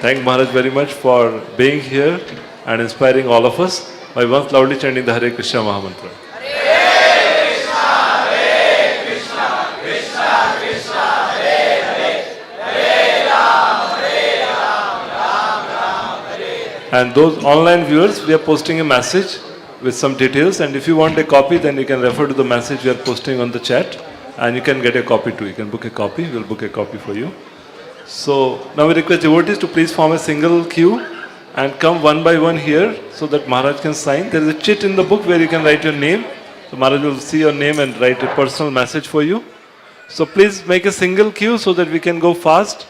Thank Maharaj very much for being here and inspiring all of us by once loudly chanting the Hare Krishna Maha Mantra. And those online viewers, we are posting a message with some details, and if you want a copy, then you can refer to the message we are posting on the chat, and you can get a copy too. You can book a copy, we'll book a copy for you. So now we request devotees to please form a single queue and come one by one here so that Maharaj can sign. There is a chit in the book where you can write your name. So Maharaj will see your name and write a personal message for you. So please make a single queue so that we can go fast.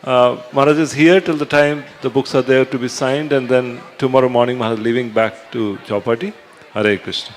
Maharaj is here till the time the books are there to be signed, and then tomorrow morning Maharaj is leaving back to Chowpatty. Hare Krishna.